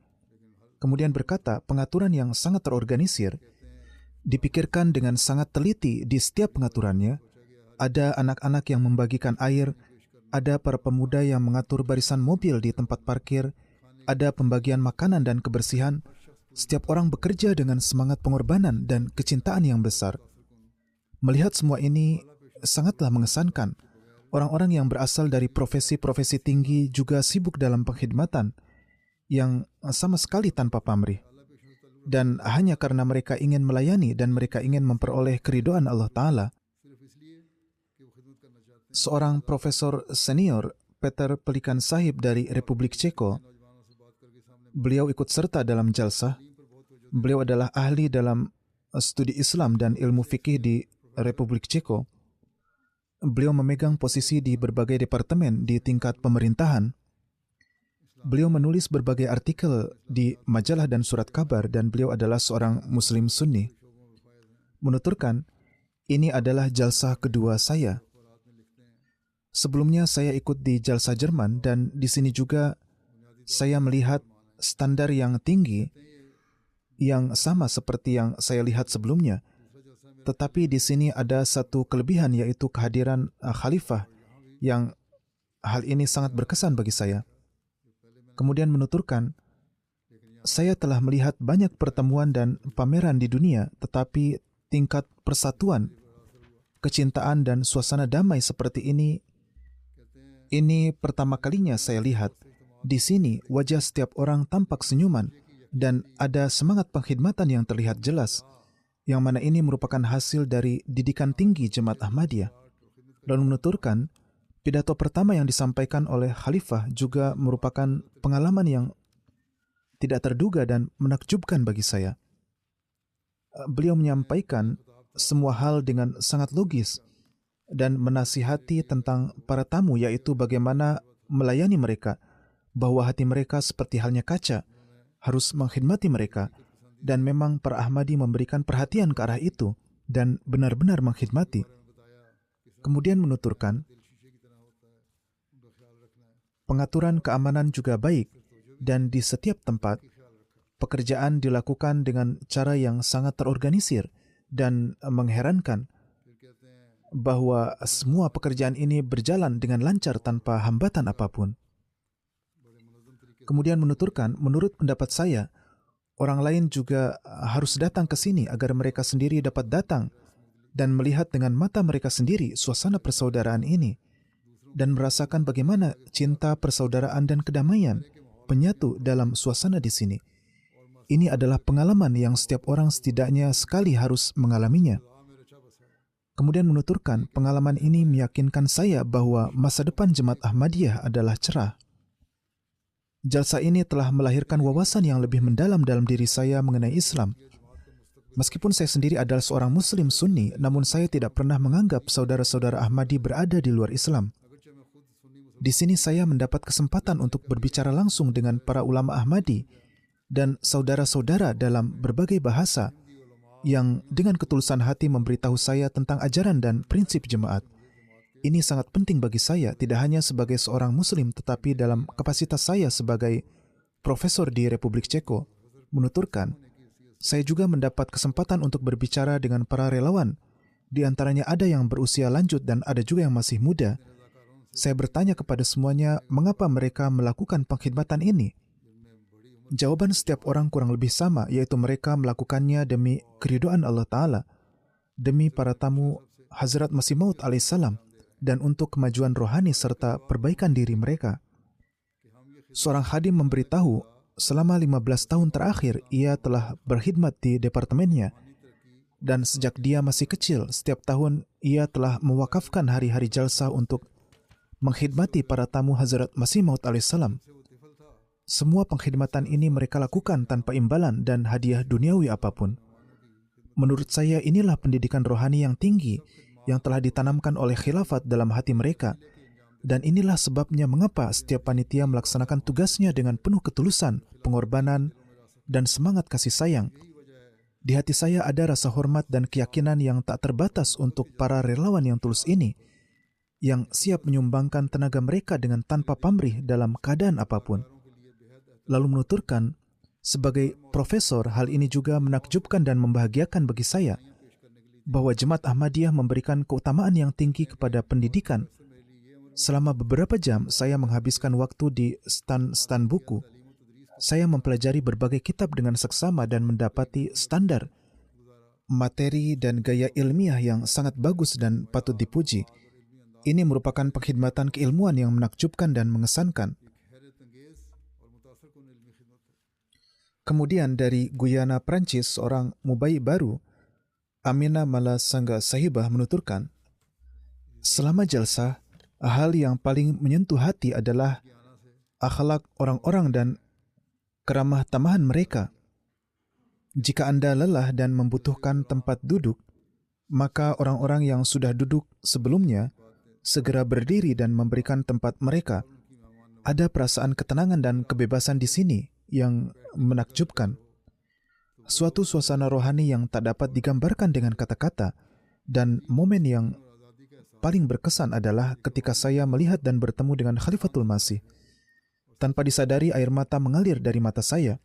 Kemudian berkata, pengaturan yang sangat terorganisir, dipikirkan dengan sangat teliti di setiap pengaturannya. Ada anak-anak yang membagikan air, ada para pemuda yang mengatur barisan mobil di tempat parkir, ada pembagian makanan dan kebersihan. Setiap orang bekerja dengan semangat pengorbanan dan kecintaan yang besar. Melihat semua ini sangatlah mengesankan. Orang-orang yang berasal dari profesi-profesi tinggi juga sibuk dalam pengkhidmatan, yang sama sekali tanpa pamrih. Dan hanya karena mereka ingin melayani dan mereka ingin memperoleh keridhaan Allah Ta'ala. Seorang profesor senior, Peter Pelikan Sahib dari Republik Ceko, beliau ikut serta dalam jalsah. Beliau adalah ahli dalam studi Islam dan ilmu fikih di Republik Ceko. beliau memegang posisi di berbagai departemen di tingkat pemerintahan. Beliau menulis berbagai artikel di majalah dan surat kabar dan beliau adalah seorang Muslim Sunni. Menuturkan, ini adalah jalsah kedua saya. Sebelumnya saya ikut di jalsah Jerman dan di sini juga saya melihat standar yang tinggi yang sama seperti yang saya lihat sebelumnya. Tetapi di sini ada satu kelebihan yaitu kehadiran khalifah yang hal ini sangat berkesan bagi saya. Kemudian menuturkan, saya telah melihat banyak pertemuan dan pameran di dunia, tetapi tingkat persatuan, kecintaan dan suasana damai seperti ini pertama kalinya saya lihat. Di sini wajah setiap orang tampak senyuman dan ada semangat pengkhidmatan yang terlihat jelas, yang mana ini merupakan hasil dari didikan tinggi Jemaat Ahmadiyah. Lalu menuturkan, pidato pertama yang disampaikan oleh Khalifah juga merupakan pengalaman yang tidak terduga dan menakjubkan bagi saya. Beliau menyampaikan semua hal dengan sangat logis dan menasihati tentang para tamu, yaitu bagaimana melayani mereka, bahwa hati mereka seperti halnya kaca, harus mengkhidmati mereka, dan memang para Ahmadi memberikan perhatian ke arah itu dan benar-benar mengkhidmati. Kemudian menuturkan, pengaturan keamanan juga baik dan di setiap tempat pekerjaan dilakukan dengan cara yang sangat terorganisir dan mengherankan bahwa semua pekerjaan ini berjalan dengan lancar tanpa hambatan apapun. Kemudian menuturkan, menurut pendapat saya, orang lain juga harus datang ke sini agar mereka sendiri dapat datang dan melihat dengan mata mereka sendiri suasana persaudaraan ini dan merasakan bagaimana cinta persaudaraan dan kedamaian menyatu dalam suasana di sini. Ini adalah pengalaman yang setiap orang setidaknya sekali harus mengalaminya. Kemudian menuturkan, pengalaman ini meyakinkan saya bahwa masa depan Jemaat Ahmadiyah adalah cerah. Jalsa ini telah melahirkan wawasan yang lebih mendalam dalam diri saya mengenai Islam. Meskipun saya sendiri adalah seorang Muslim Sunni, namun saya tidak pernah menganggap saudara-saudara Ahmadi berada di luar Islam. Di sini saya mendapat kesempatan untuk berbicara langsung dengan para ulama Ahmadi dan saudara-saudara dalam berbagai bahasa yang dengan ketulusan hati memberitahu saya tentang ajaran dan prinsip jemaat. Ini sangat penting bagi saya, tidak hanya sebagai seorang Muslim, tetapi dalam kapasitas saya sebagai profesor di Republik Ceko. Menuturkan, saya juga mendapat kesempatan untuk berbicara dengan para relawan. Di antaranya ada yang berusia lanjut dan ada juga yang masih muda. Saya bertanya kepada semuanya, mengapa mereka melakukan pengkhidmatan ini? Jawaban setiap orang kurang lebih sama, yaitu mereka melakukannya demi keridhaan Allah Ta'ala, demi para tamu Hazrat Masih Maud alaihissalam, dan untuk kemajuan rohani serta perbaikan diri mereka. Seorang khadim memberitahu, selama 15 tahun terakhir, ia telah berkhidmat di departemennya, dan sejak dia masih kecil, setiap tahun ia telah mewakafkan hari-hari jalsa untuk mengkhidmati para tamu Hazrat Masih Maud alaihissalam. Semua pengkhidmatan ini mereka lakukan tanpa imbalan dan hadiah duniawi apapun. Menurut saya inilah pendidikan rohani yang tinggi yang telah ditanamkan oleh khilafat dalam hati mereka. Dan inilah sebabnya mengapa setiap panitia melaksanakan tugasnya dengan penuh ketulusan, pengorbanan, dan semangat kasih sayang. Di hati saya ada rasa hormat dan keyakinan yang tak terbatas untuk para relawan yang tulus ini, yang siap menyumbangkan tenaga mereka dengan tanpa pamrih dalam keadaan apapun. Lalu menuturkan, sebagai profesor, hal ini juga menakjubkan dan membahagiakan bagi saya, bahwa Jemaat Ahmadiyah memberikan keutamaan yang tinggi kepada pendidikan. Selama beberapa jam, saya menghabiskan waktu di stand buku. Saya mempelajari berbagai kitab dengan seksama dan mendapati standar, materi dan gaya ilmiah yang sangat bagus dan patut dipuji. Ini merupakan pengkhidmatan keilmuan yang menakjubkan dan mengesankan. Kemudian dari Guyana, Prancis, seorang mubai baru, Amina Malasangga Sahibah menuturkan, selama jalsah, hal yang paling menyentuh hati adalah akhlak orang-orang dan keramah tamahan mereka. Jika Anda lelah dan membutuhkan tempat duduk, maka orang-orang yang sudah duduk sebelumnya segera berdiri dan memberikan tempat mereka. Ada perasaan ketenangan dan kebebasan di sini yang menakjubkan. Suatu suasana rohani yang tak dapat digambarkan dengan kata-kata, dan momen yang paling berkesan adalah ketika saya melihat dan bertemu dengan Khalifatul Masih. Tanpa disadari air mata mengalir dari mata saya.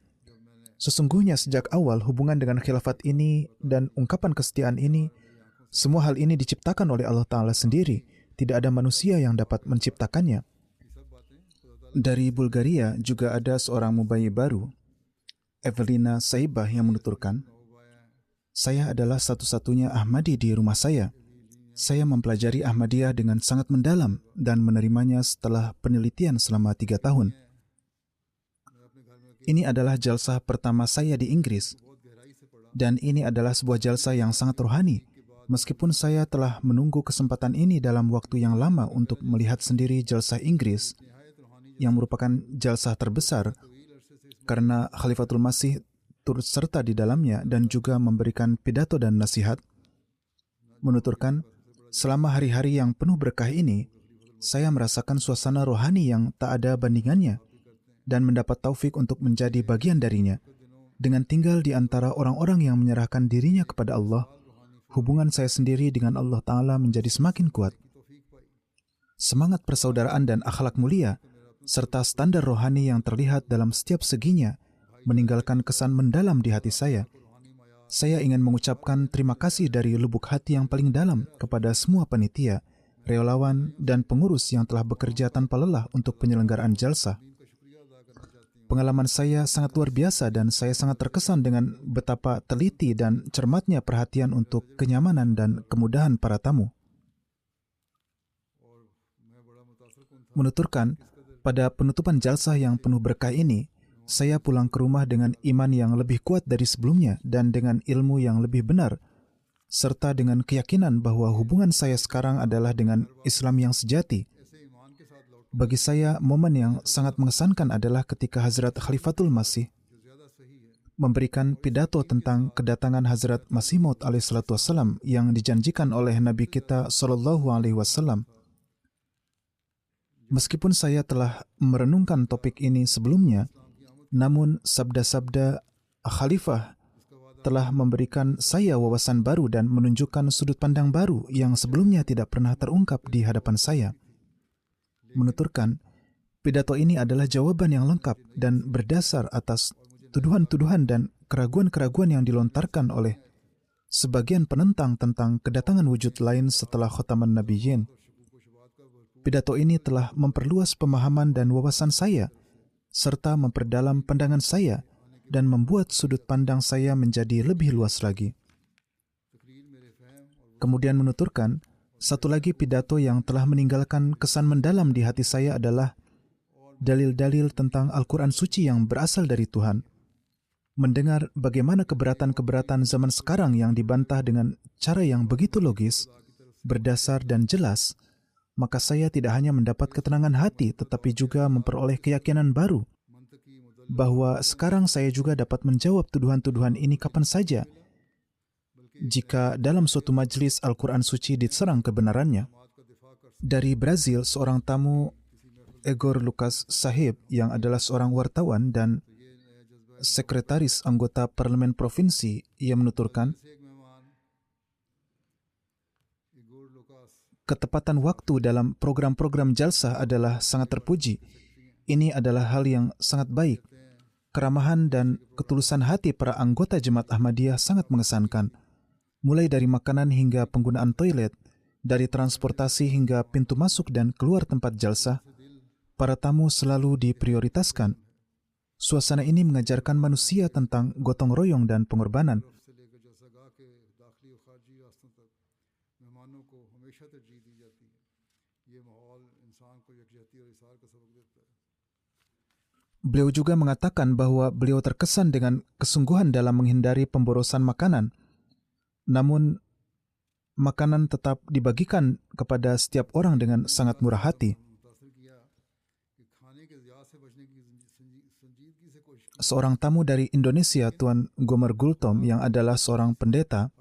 Sesungguhnya sejak awal hubungan dengan khilafat ini dan ungkapan kesetiaan ini, semua hal ini diciptakan oleh Allah Ta'ala sendiri. Tidak ada manusia yang dapat menciptakannya. Dari Bulgaria juga ada seorang mubayyi baru, Evelina Saibah, yang menuturkan, "Saya adalah satu-satunya Ahmadi di rumah saya. Saya mempelajari Ahmadiyah dengan sangat mendalam dan menerimanya setelah penelitian selama 3 tahun. Ini adalah jalsah pertama saya di Inggris, dan ini adalah sebuah jalsah yang sangat rohani. Meskipun saya telah menunggu kesempatan ini dalam waktu yang lama untuk melihat sendiri jalsah Inggris, yang merupakan jalsah terbesar, karena Khalifatul Masih turut serta di dalamnya dan juga memberikan pidato dan nasihat, menuturkan, selama hari-hari yang penuh berkah ini, saya merasakan suasana rohani yang tak ada bandingannya dan mendapat taufik untuk menjadi bagian darinya. Dengan tinggal di antara orang-orang yang menyerahkan dirinya kepada Allah, hubungan saya sendiri dengan Allah Ta'ala menjadi semakin kuat. Semangat persaudaraan dan akhlak mulia, serta standar rohani yang terlihat dalam setiap seginya, meninggalkan kesan mendalam di hati saya. Saya ingin mengucapkan terima kasih dari lubuk hati yang paling dalam kepada semua panitia, relawan, dan pengurus yang telah bekerja tanpa lelah untuk penyelenggaraan jalsah. Pengalaman saya sangat luar biasa dan saya sangat terkesan dengan betapa teliti dan cermatnya perhatian untuk kenyamanan dan kemudahan para tamu." Menuturkan, pada penutupan jalsah yang penuh berkah ini, saya pulang ke rumah dengan iman yang lebih kuat dari sebelumnya dan dengan ilmu yang lebih benar, serta dengan keyakinan bahwa hubungan saya sekarang adalah dengan Islam yang sejati. Bagi saya, momen yang sangat mengesankan adalah ketika Hazrat Khalifatul Masih memberikan pidato tentang kedatangan Hazrat Masih Maud alaihissalam yang dijanjikan oleh Nabi kita SAW. Meskipun saya telah merenungkan topik ini sebelumnya, namun sabda-sabda Khalifah telah memberikan saya wawasan baru dan menunjukkan sudut pandang baru yang sebelumnya tidak pernah terungkap di hadapan saya. Menuturkan, pidato ini adalah jawaban yang lengkap dan berdasar atas tuduhan-tuduhan dan keraguan-keraguan yang dilontarkan oleh sebagian penentang tentang kedatangan wujud lain setelah Khataman Nabiyyin. Pidato ini telah memperluas pemahaman dan wawasan saya, serta memperdalam pandangan saya, dan membuat sudut pandang saya menjadi lebih luas lagi. Kemudian menuturkan, satu lagi pidato yang telah meninggalkan kesan mendalam di hati saya adalah dalil-dalil tentang Al-Quran Suci yang berasal dari Tuhan. Mendengar bagaimana keberatan-keberatan zaman sekarang yang dibantah dengan cara yang begitu logis, berdasar dan jelas, maka saya tidak hanya mendapat ketenangan hati, tetapi juga memperoleh keyakinan baru bahwa sekarang saya juga dapat menjawab tuduhan-tuduhan ini kapan saja jika dalam suatu majelis Al-Quran Suci diserang kebenarannya. Dari Brazil, seorang tamu, Igor Lucas Sahib, yang adalah seorang wartawan dan sekretaris anggota parlemen provinsi, ia menuturkan, ketepatan waktu dalam program-program jalsah adalah sangat terpuji. Ini adalah hal yang sangat baik. Keramahan dan ketulusan hati para anggota Jemaat Ahmadiyah sangat mengesankan. Mulai dari makanan hingga penggunaan toilet, dari transportasi hingga pintu masuk dan keluar tempat jalsah, para tamu selalu diprioritaskan. Suasana ini mengajarkan manusia tentang gotong royong dan pengorbanan. Beliau juga mengatakan bahwa beliau terkesan dengan kesungguhan dalam menghindari pemborosan makanan. Namun, makanan tetap dibagikan kepada setiap orang dengan sangat murah hati. Seorang tamu dari Indonesia, Tuan Gomer Gultom, yang adalah seorang pendeta,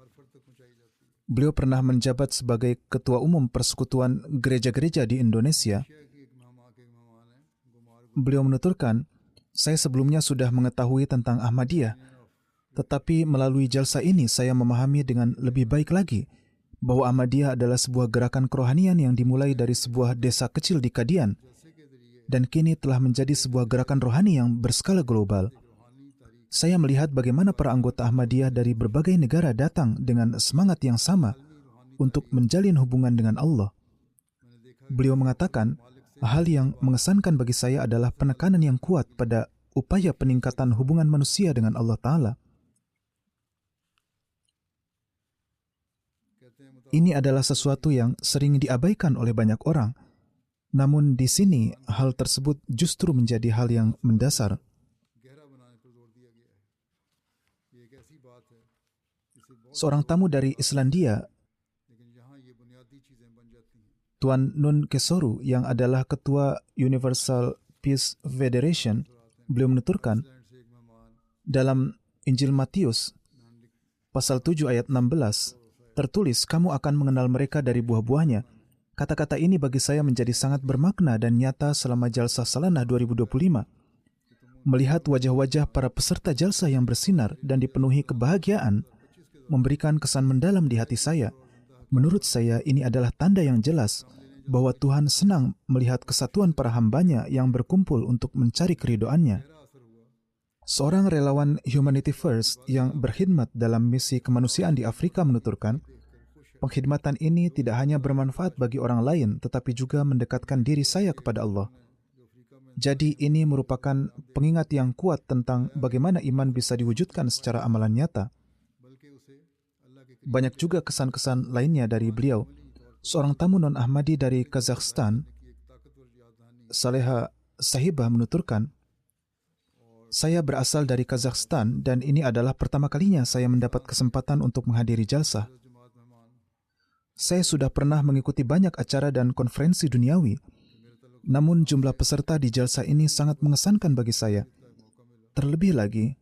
Beliau pernah menjabat sebagai Ketua Umum Persekutuan Gereja-Gereja di Indonesia. Beliau menuturkan, saya sebelumnya sudah mengetahui tentang Ahmadiyah, tetapi melalui jalsa ini saya memahami dengan lebih baik lagi bahwa Ahmadiyah adalah sebuah gerakan kerohanian yang dimulai dari sebuah desa kecil di Kadian dan kini telah menjadi sebuah gerakan rohani yang berskala global. Saya melihat bagaimana para anggota Ahmadiyah dari berbagai negara datang dengan semangat yang sama untuk menjalin hubungan dengan Allah. Beliau mengatakan, hal yang mengesankan bagi saya adalah penekanan yang kuat pada upaya peningkatan hubungan manusia dengan Allah Ta'ala. Ini adalah sesuatu yang sering diabaikan oleh banyak orang. Namun di sini, hal tersebut justru menjadi hal yang mendasar. Seorang tamu dari Islandia, Tuan Nun Kesoru, yang adalah Ketua Universal Peace Federation, beliau menuturkan, dalam Injil Matius, pasal 7 ayat 16, tertulis, kamu akan mengenal mereka dari buah-buahnya. Kata-kata ini bagi saya menjadi sangat bermakna dan nyata selama Jalsa Salanah 2025. Melihat wajah-wajah para peserta jalsa yang bersinar dan dipenuhi kebahagiaan, memberikan kesan mendalam di hati saya. Menurut saya, ini adalah tanda yang jelas bahwa Tuhan senang melihat kesatuan para hambanya yang berkumpul untuk mencari keridhoannya. Seorang relawan Humanity First yang berkhidmat dalam misi kemanusiaan di Afrika menuturkan, pengkhidmatan ini tidak hanya bermanfaat bagi orang lain, tetapi juga mendekatkan diri saya kepada Allah. Jadi ini merupakan pengingat yang kuat tentang bagaimana iman bisa diwujudkan secara amalan nyata. Banyak juga kesan-kesan lainnya dari beliau. Seorang tamu non-Ahmadi dari Kazakhstan, Saleha Sahibah menuturkan, saya berasal dari Kazakhstan dan ini adalah pertama kalinya saya mendapat kesempatan untuk menghadiri jalsah. Saya sudah pernah mengikuti banyak acara dan konferensi duniawi, namun jumlah peserta di jalsah ini sangat mengesankan bagi saya. Terlebih lagi,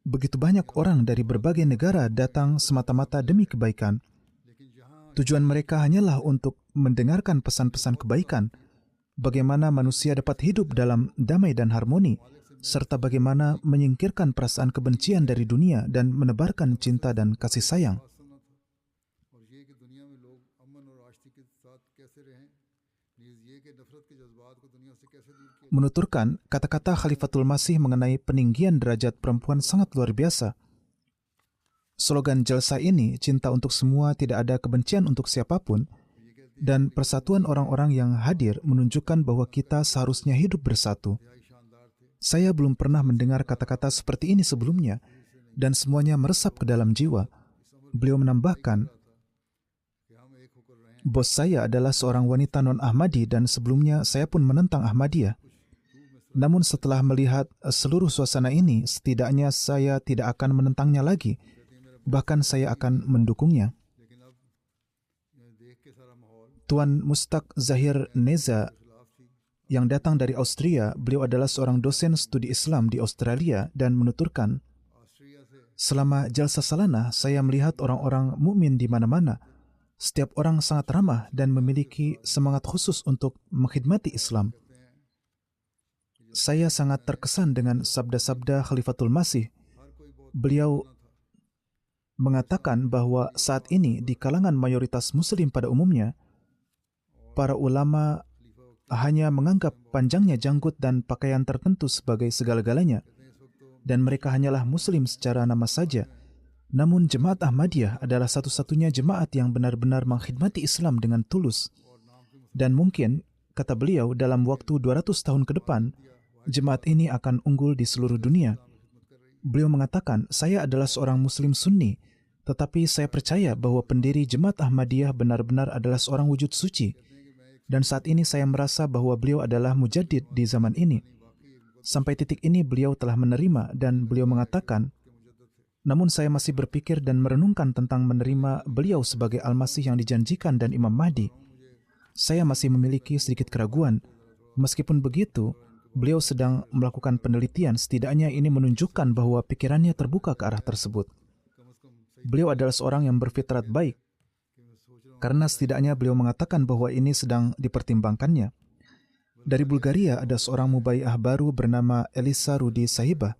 begitu banyak orang dari berbagai negara datang semata-mata demi kebaikan. Tujuan mereka hanyalah untuk mendengarkan pesan-pesan kebaikan, bagaimana manusia dapat hidup dalam damai dan harmoni, serta bagaimana menyingkirkan perasaan kebencian dari dunia dan menebarkan cinta dan kasih sayang. Menuturkan, kata-kata Khalifatul Masih mengenai peninggian derajat perempuan sangat luar biasa. Slogan jalsa ini, cinta untuk semua, tidak ada kebencian untuk siapapun, dan persatuan orang-orang yang hadir menunjukkan bahwa kita seharusnya hidup bersatu. Saya belum pernah mendengar kata-kata seperti ini sebelumnya, dan semuanya meresap ke dalam jiwa. Beliau menambahkan, bos saya adalah seorang wanita non-Ahmadi dan sebelumnya saya pun menentang Ahmadiyah. Namun setelah melihat seluruh suasana ini, setidaknya saya tidak akan menentangnya lagi. Bahkan saya akan mendukungnya. Tuan Mustaq Zahir Neza yang datang dari Austria, beliau adalah seorang dosen studi Islam di Australia dan menuturkan, selama Jalsa Salanah, saya melihat orang-orang mukmin di mana-mana. Setiap orang sangat ramah dan memiliki semangat khusus untuk mengkhidmati Islam. Saya sangat terkesan dengan sabda-sabda Khalifatul Masih. Beliau mengatakan bahwa saat ini di kalangan mayoritas Muslim pada umumnya, para ulama hanya menganggap panjangnya janggut dan pakaian tertentu sebagai segala-galanya, dan mereka hanyalah Muslim secara nama saja. Namun Jemaat Ahmadiyah adalah satu-satunya jemaat yang benar-benar mengkhidmati Islam dengan tulus. Dan mungkin, kata beliau, dalam waktu 200 tahun ke depan, jemaat ini akan unggul di seluruh dunia. Beliau mengatakan, saya adalah seorang Muslim Sunni, tetapi saya percaya bahwa pendiri Jemaat Ahmadiyah benar-benar adalah seorang wujud suci. Dan saat ini saya merasa bahwa beliau adalah mujaddid di zaman ini. Sampai titik ini beliau telah menerima dan beliau mengatakan, namun saya masih berpikir dan merenungkan tentang menerima beliau sebagai Al-Masih yang dijanjikan dan Imam Mahdi. Saya masih memiliki sedikit keraguan. Meskipun begitu, beliau sedang melakukan penelitian, setidaknya ini menunjukkan bahwa pikirannya terbuka ke arah tersebut. Beliau adalah seorang yang berfitrat baik, karena setidaknya beliau mengatakan bahwa ini sedang dipertimbangkannya. Dari Bulgaria ada seorang mubai'ah baru bernama Elisa Rudi Sahibah.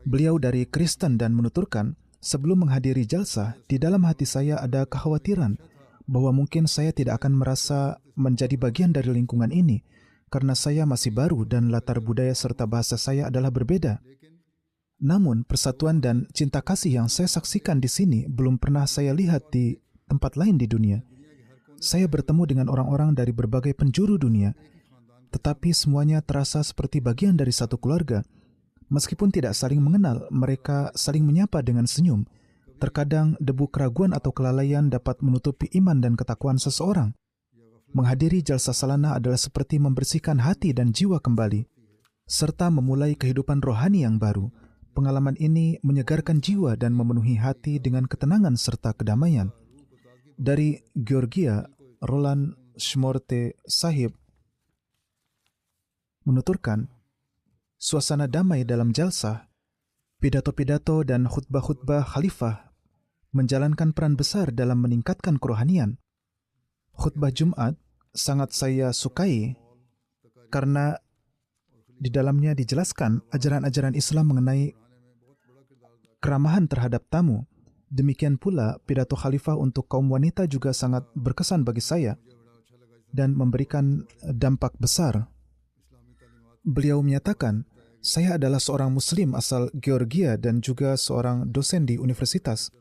Beliau dari Kristen dan menuturkan, sebelum menghadiri jalsah, di dalam hati saya ada kekhawatiran bahwa mungkin saya tidak akan merasa menjadi bagian dari lingkungan ini karena saya masih baru dan latar budaya serta bahasa saya adalah berbeda. Namun, persatuan dan cinta kasih yang saya saksikan di sini belum pernah saya lihat di tempat lain di dunia. Saya bertemu dengan orang-orang dari berbagai penjuru dunia, tetapi semuanya terasa seperti bagian dari satu keluarga. Meskipun tidak saling mengenal, mereka saling menyapa dengan senyum. Terkadang debu keraguan atau kelalaian dapat menutupi iman dan ketakwaan seseorang. Menghadiri jalsah salanah adalah seperti membersihkan hati dan jiwa kembali, serta memulai kehidupan rohani yang baru. Pengalaman ini menyegarkan jiwa dan memenuhi hati dengan ketenangan serta kedamaian. Dari Georgia, Roland Shmorte Sahib menuturkan, suasana damai dalam jalsah, pidato-pidato dan khutbah-khutbah khalifah menjalankan peran besar dalam meningkatkan kerohanian. Khutbah Jumat sangat saya sukai karena di dalamnya dijelaskan ajaran-ajaran Islam mengenai keramahan terhadap tamu. Demikian pula pidato khalifah untuk kaum wanita juga sangat berkesan bagi saya dan memberikan dampak besar. Beliau menyatakan, saya adalah seorang Muslim asal Georgia dan juga seorang dosen di universitas.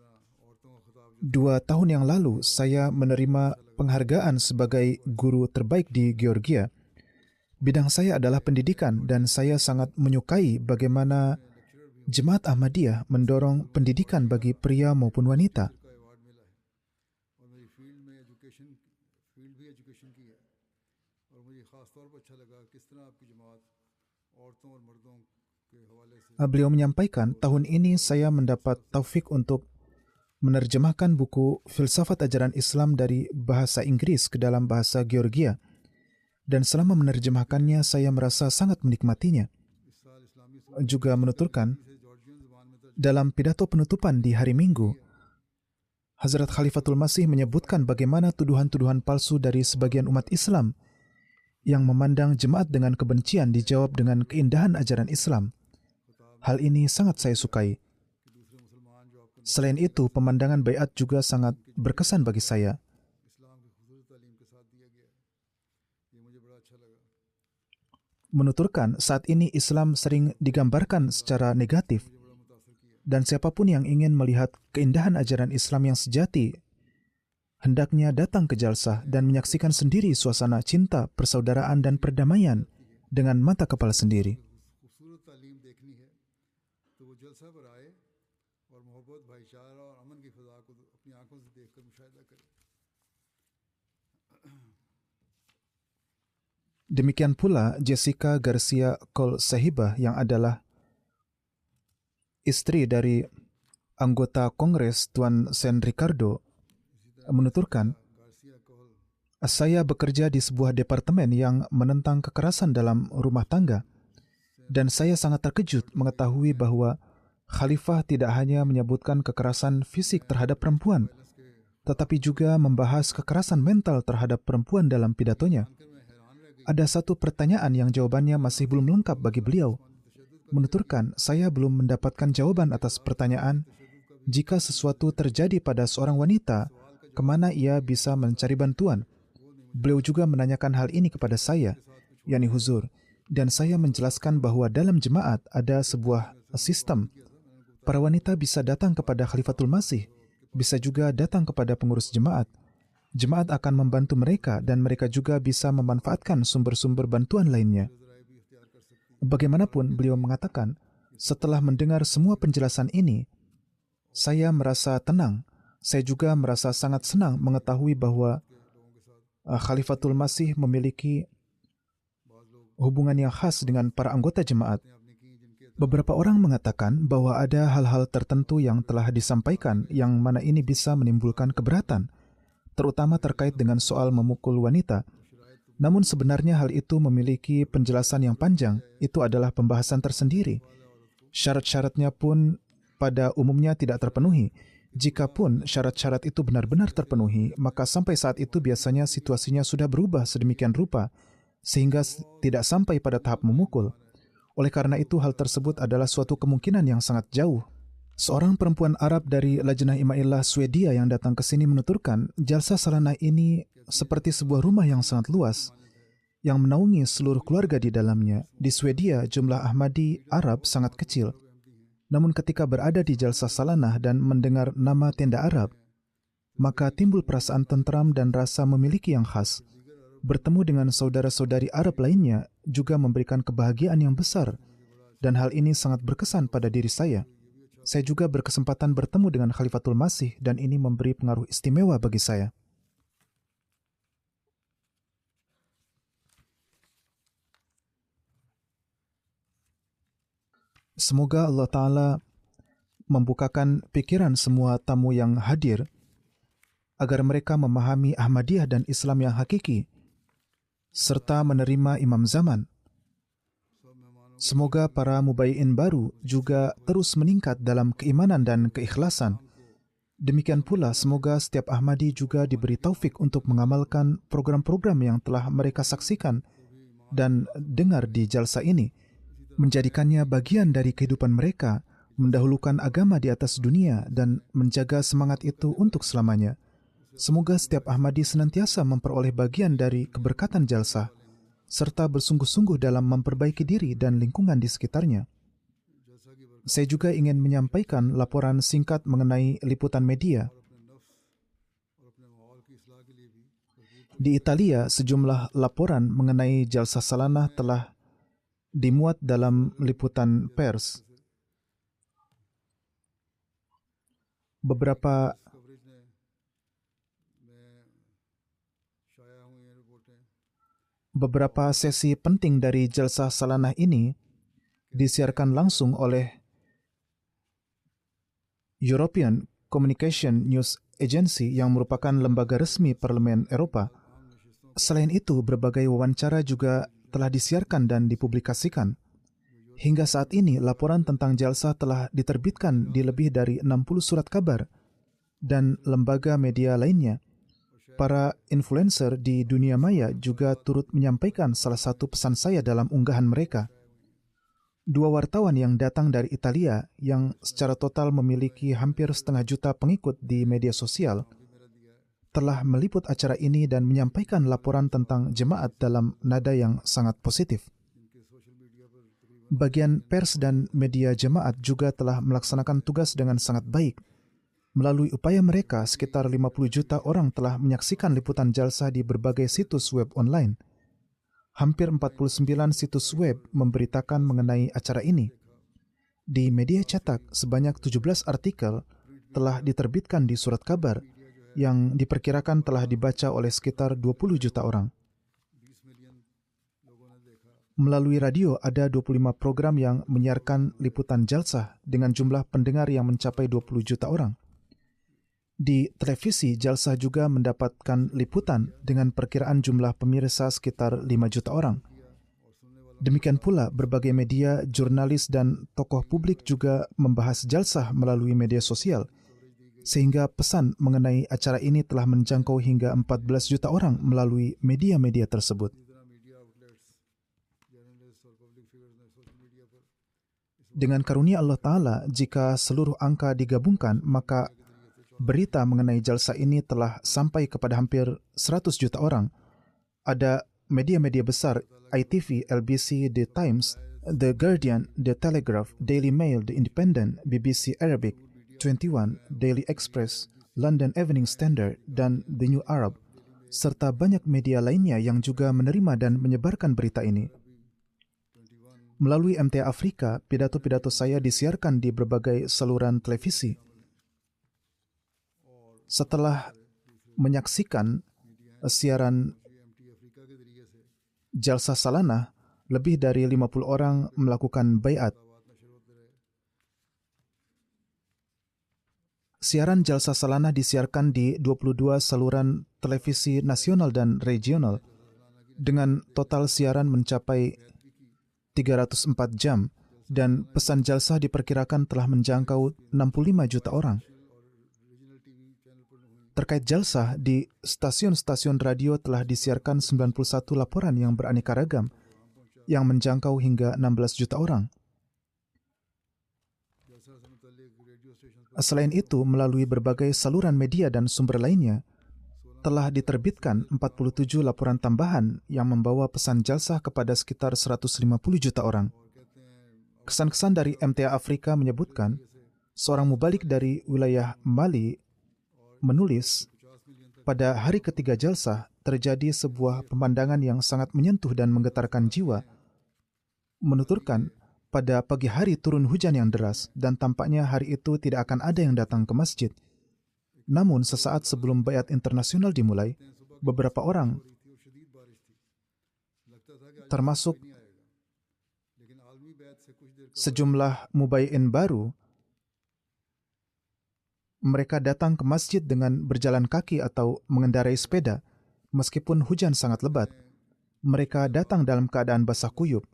2 tahun yang lalu, saya menerima penghargaan sebagai guru terbaik di Georgia. Bidang saya adalah pendidikan dan saya sangat menyukai bagaimana Jemaat Ahmadiyah mendorong pendidikan bagi pria maupun wanita. Beliau menyampaikan, tahun ini saya mendapat taufik untuk menerjemahkan buku Filsafat Ajaran Islam dari bahasa Inggris ke dalam bahasa Georgia. Dan selama menerjemahkannya, saya merasa sangat menikmatinya. Juga menuturkan, dalam pidato penutupan di hari Minggu, Hazrat Khalifatul Masih menyebutkan bagaimana tuduhan-tuduhan palsu dari sebagian umat Islam yang memandang jemaat dengan kebencian dijawab dengan keindahan ajaran Islam. Hal ini sangat saya sukai. Selain itu, pemandangan baiat juga sangat berkesan bagi saya. Menuturkan, saat ini Islam sering digambarkan secara negatif. Dan siapapun yang ingin melihat keindahan ajaran Islam yang sejati, hendaknya datang ke jalsah dan menyaksikan sendiri suasana cinta, persaudaraan, dan perdamaian dengan mata kepala sendiri. Demikian pula Jessica Garcia Cole Sahibah yang adalah istri dari anggota Kongres Tuan San Ricardo menuturkan, saya bekerja di sebuah departemen yang menentang kekerasan dalam rumah tangga dan saya sangat terkejut mengetahui bahwa Khalifah tidak hanya menyebutkan kekerasan fisik terhadap perempuan, tetapi juga membahas kekerasan mental terhadap perempuan dalam pidatonya. Ada satu pertanyaan yang jawabannya masih belum lengkap bagi beliau. Menuturkan, saya belum mendapatkan jawaban atas pertanyaan, jika sesuatu terjadi pada seorang wanita, kemana ia bisa mencari bantuan? Beliau juga menanyakan hal ini kepada saya, yakni huzur, dan saya menjelaskan bahwa dalam jemaat ada sebuah sistem. Para wanita bisa datang kepada Khalifatul Masih, bisa juga datang kepada pengurus jemaat. Jemaat akan membantu mereka dan mereka juga bisa memanfaatkan sumber-sumber bantuan lainnya. Bagaimanapun, beliau mengatakan, setelah mendengar semua penjelasan ini, saya merasa tenang. Saya juga merasa sangat senang mengetahui bahwa Khalifatul Masih memiliki hubungan yang khas dengan para anggota jemaat. Beberapa orang mengatakan bahwa ada hal-hal tertentu yang telah disampaikan yang mana ini bisa menimbulkan keberatan, terutama terkait dengan soal memukul wanita. Namun sebenarnya hal itu memiliki penjelasan yang panjang. Itu adalah pembahasan tersendiri. Syarat-syaratnya pun pada umumnya tidak terpenuhi. Jikapun syarat-syarat itu benar-benar terpenuhi, maka sampai saat itu biasanya situasinya sudah berubah sedemikian rupa sehingga tidak sampai pada tahap memukul. Oleh karena itu, hal tersebut adalah suatu kemungkinan yang sangat jauh. Seorang perempuan Arab dari Lajnah Imailah Swedia yang datang ke sini menuturkan, jalsa salanah ini seperti sebuah rumah yang sangat luas, yang menaungi seluruh keluarga di dalamnya. Di Swedia, jumlah Ahmadi Arab sangat kecil. Namun ketika berada di jalsa salanah dan mendengar nama tenda Arab, maka timbul perasaan tentram dan rasa memiliki yang khas. Bertemu dengan saudara-saudari Arab lainnya juga memberikan kebahagiaan yang besar, dan hal ini sangat berkesan pada diri saya. Saya juga berkesempatan bertemu dengan Khalifatul Masih dan ini memberi pengaruh istimewa bagi saya. Semoga Allah Ta'ala membukakan pikiran semua tamu yang hadir agar mereka memahami Ahmadiyah dan Islam yang hakiki serta menerima imam zaman. Semoga para mubayyin baru juga terus meningkat dalam keimanan dan keikhlasan. Demikian pula semoga setiap Ahmadi juga diberi taufik untuk mengamalkan program-program yang telah mereka saksikan dan dengar di jalsa ini, menjadikannya bagian dari kehidupan mereka, mendahulukan agama di atas dunia dan menjaga semangat itu untuk selamanya. Semoga setiap Ahmadi senantiasa memperoleh bagian dari keberkatan jalsa, serta bersungguh-sungguh dalam memperbaiki diri dan lingkungan di sekitarnya. Saya juga ingin menyampaikan laporan singkat mengenai liputan media. Di Italia, sejumlah laporan mengenai jalsa salanah telah dimuat dalam liputan pers. Beberapa sesi penting dari jalsa salanah ini disiarkan langsung oleh European Communication News Agency yang merupakan lembaga resmi Parlemen Eropa. Selain itu, berbagai wawancara juga telah disiarkan dan dipublikasikan. Hingga saat ini, laporan tentang jalsa telah diterbitkan di lebih dari 60 surat kabar dan lembaga media lainnya. Para influencer di dunia maya juga turut menyampaikan salah satu pesan saya dalam unggahan mereka. Dua wartawan yang datang dari Italia yang secara total memiliki hampir 500,000 pengikut di media sosial telah meliput acara ini dan menyampaikan laporan tentang jemaat dalam nada yang sangat positif. Bagian pers dan media jemaat juga telah melaksanakan tugas dengan sangat baik. Melalui upaya mereka, sekitar 50 juta orang telah menyaksikan liputan jalsa di berbagai situs web online. Hampir 49 situs web memberitakan mengenai acara ini. Di media cetak, sebanyak 17 artikel telah diterbitkan di surat kabar yang diperkirakan telah dibaca oleh sekitar 20 juta orang. Melalui radio, ada 25 program yang menyiarkan liputan jalsa dengan jumlah pendengar yang mencapai 20 juta orang. Di televisi, jalsa juga mendapatkan liputan dengan perkiraan jumlah pemirsa sekitar 5 juta orang. Demikian pula, berbagai media, jurnalis, dan tokoh publik juga membahas jalsa melalui media sosial, sehingga pesan mengenai acara ini telah menjangkau hingga 14 juta orang melalui media-media tersebut. Dengan karunia Allah Ta'ala, jika seluruh angka digabungkan, maka berita mengenai jalsa ini telah sampai kepada hampir 100 juta orang. Ada media-media besar, ITV, LBC, The Times, The Guardian, The Telegraph, Daily Mail, The Independent, BBC Arabic, 21, Daily Express, London Evening Standard, dan The New Arab, serta banyak media lainnya yang juga menerima dan menyebarkan berita ini. Melalui MTA Afrika, pidato-pidato saya disiarkan di berbagai saluran televisi. Setelah menyaksikan siaran jalsa salanah, lebih dari 50 orang melakukan baiat. Siaran jalsa salanah disiarkan di 22 saluran televisi nasional dan regional dengan total siaran mencapai 304 jam dan pesan jalsah diperkirakan telah menjangkau 65 juta orang. Terkait jalsah, di stasiun-stasiun radio telah disiarkan 91 laporan yang beraneka ragam yang menjangkau hingga 16 juta orang. Selain itu, melalui berbagai saluran media dan sumber lainnya, telah diterbitkan 47 laporan tambahan yang membawa pesan jalsah kepada sekitar 150 juta orang. Kesan-kesan dari MTA Afrika menyebutkan, seorang mubalik dari wilayah Mali menulis, pada hari ketiga jalsah terjadi sebuah pemandangan yang sangat menyentuh dan menggetarkan jiwa. Menuturkan, pada pagi hari turun hujan yang deras dan tampaknya hari itu tidak akan ada yang datang ke masjid. Namun sesaat sebelum baiat internasional dimulai, beberapa orang, termasuk sejumlah mubai'in baru, mereka datang ke masjid dengan berjalan kaki atau mengendarai sepeda, meskipun hujan sangat lebat. Mereka datang dalam keadaan basah kuyup.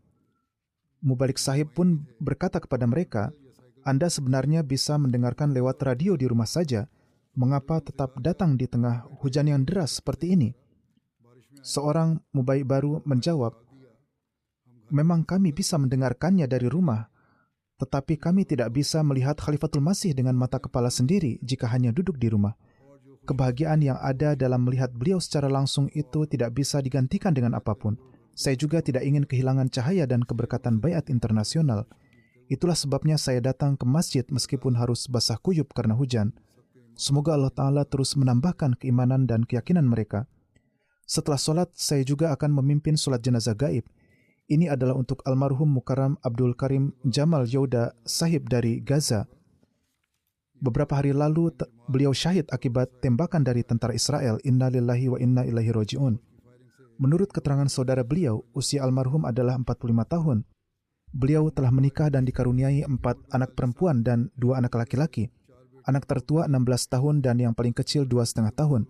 Mubalik sahib pun berkata kepada mereka, Anda sebenarnya bisa mendengarkan lewat radio di rumah saja. Mengapa tetap datang di tengah hujan yang deras seperti ini? Seorang mubaik baru menjawab, memang kami bisa mendengarkannya dari rumah, tetapi kami tidak bisa melihat Khalifatul Masih dengan mata kepala sendiri jika hanya duduk di rumah. Kebahagiaan yang ada dalam melihat beliau secara langsung itu tidak bisa digantikan dengan apapun. Saya juga tidak ingin kehilangan cahaya dan keberkatan baiat internasional. Itulah sebabnya saya datang ke masjid meskipun harus basah kuyup karena hujan. Semoga Allah Ta'ala terus menambahkan keimanan dan keyakinan mereka. Setelah solat, saya juga akan memimpin solat jenazah gaib. Ini adalah untuk almarhum Mukarram Abdul Karim Jamal Yauda Sahib dari Gaza. Beberapa hari lalu, beliau syahid akibat tembakan dari tentara Israel. Inna lillahi wa inna ilaihi raji'un. Menurut keterangan saudara beliau, usia almarhum adalah 45 tahun. Beliau telah menikah dan dikaruniai 4 anak perempuan dan 2 anak laki-laki. Anak tertua 16 tahun dan yang paling kecil 2,5 tahun.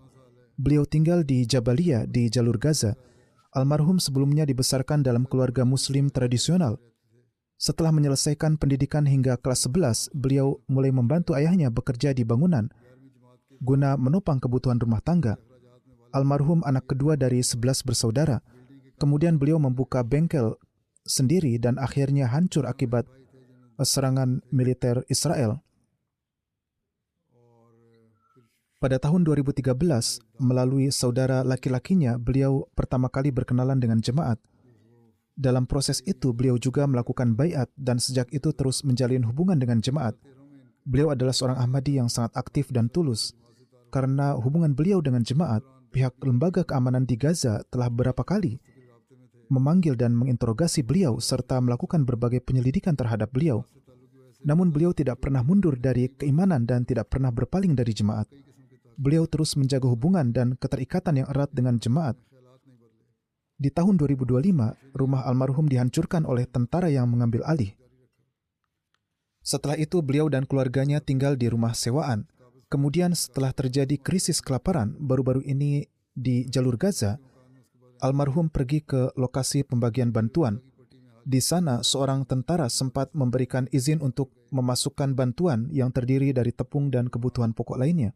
Beliau tinggal di Jabalia di jalur Gaza. Almarhum sebelumnya dibesarkan dalam keluarga muslim tradisional. Setelah menyelesaikan pendidikan hingga kelas 11, beliau mulai membantu ayahnya bekerja di bangunan guna menopang kebutuhan rumah tangga. Almarhum anak kedua dari 11 bersaudara. Kemudian beliau membuka bengkel sendiri dan akhirnya hancur akibat serangan militer Israel. Pada tahun 2013, melalui saudara laki-lakinya, beliau pertama kali berkenalan dengan jemaat. Dalam proses itu, beliau juga melakukan baiat dan sejak itu terus menjalin hubungan dengan jemaat. Beliau adalah seorang Ahmadi yang sangat aktif dan tulus. Karena hubungan beliau dengan jemaat, pihak lembaga keamanan di Gaza telah beberapa kali memanggil dan menginterogasi beliau serta melakukan berbagai penyelidikan terhadap beliau. Namun beliau tidak pernah mundur dari keimanan dan tidak pernah berpaling dari jemaat. Beliau terus menjaga hubungan dan keterikatan yang erat dengan jemaat. Di tahun 2025, rumah almarhum dihancurkan oleh tentara yang mengambil alih. Setelah itu, beliau dan keluarganya tinggal di rumah sewaan. Kemudian setelah terjadi krisis kelaparan baru-baru ini di jalur Gaza, almarhum pergi ke lokasi pembagian bantuan. Di sana, seorang tentara sempat memberikan izin untuk memasukkan bantuan yang terdiri dari tepung dan kebutuhan pokok lainnya.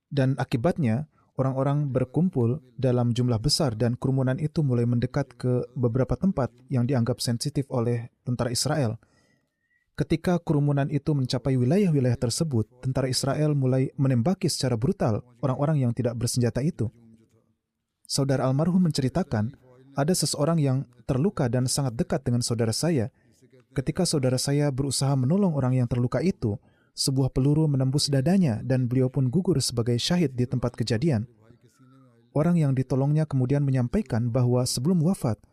Dan akibatnya, orang-orang berkumpul dalam jumlah besar dan kerumunan itu mulai mendekat ke beberapa tempat yang dianggap sensitif oleh tentara Israel. Ketika kerumunan itu mencapai wilayah-wilayah tersebut, tentara Israel mulai menembaki secara brutal orang-orang yang tidak bersenjata itu. Saudara almarhum menceritakan, ada seseorang yang terluka dan sangat dekat dengan saudara saya. Ketika saudara saya berusaha menolong orang yang terluka itu, sebuah peluru menembus dadanya dan beliau pun gugur sebagai syahid di tempat kejadian. Orang yang ditolongnya kemudian menyampaikan bahwa sebelum wafat,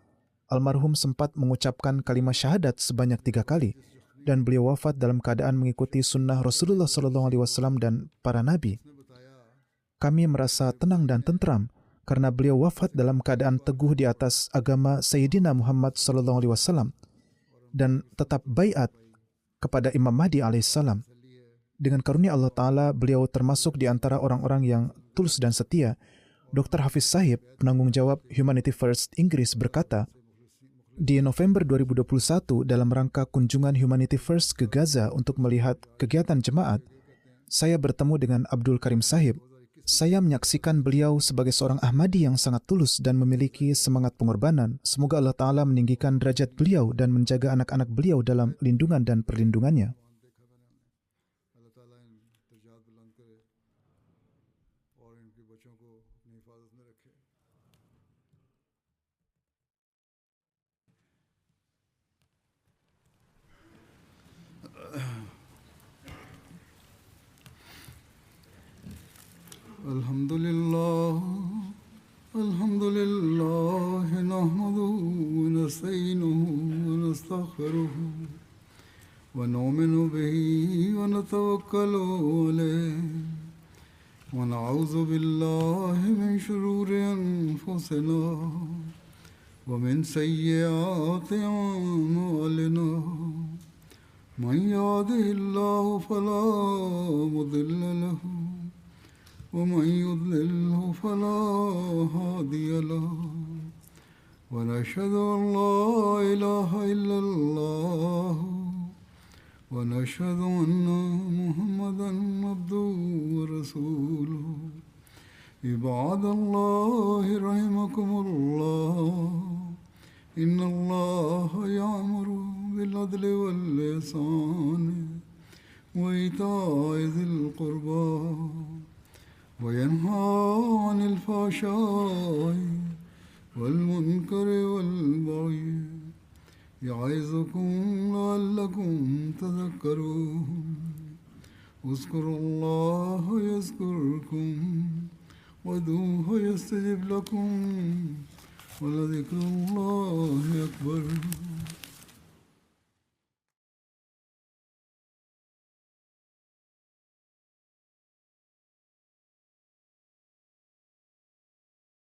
almarhum sempat mengucapkan kalimat syahadat sebanyak 3 kali. Dan beliau wafat dalam keadaan mengikuti sunnah Rasulullah SAW dan para nabi. Kami merasa tenang dan tentram karena beliau wafat dalam keadaan teguh di atas agama Sayyidina Muhammad SAW dan tetap baiat kepada Imam Mahdi alaihissalam. Dengan karunia Allah Ta'ala, beliau termasuk di antara orang-orang yang tulus dan setia. Dr. Hafiz Sahib, penanggung jawab Humanity First Inggris berkata, Di November 2021, dalam rangka kunjungan Humanity First ke Gaza untuk melihat kegiatan jemaat, saya bertemu dengan Abdul Karim Sahib. Saya menyaksikan beliau sebagai seorang Ahmadi yang sangat tulus dan memiliki semangat pengorbanan. Semoga Allah Ta'ala meninggikan derajat beliau dan menjaga anak-anak beliau dalam lindungan dan perlindungannya. Alhamdulillah, nahmaduhu wa nasta'inuhu wa nastaghfiruhu wa nu'minu bihi wa natawakkalu alayhi wa na'udzu billahi min shururi anfusina wa min sayyiati a'malina. Man yahdihillahu fala mudilla lahu ومن يضلله فلا هادي له ونشهد أن لا إله إلا الله ونشهد أن محمدا عبده ورسوله. عباد الله رحمكم الله إن الله يأمر بالعدل والإحسان وإيتاء ذي القربى وينهى عن الفحشاء والمنكر والبغي يعظكم لعلكم تذكرون. اذكروا الله يذكركم وادعوه يستجب لكم ولذكر الله أكبر.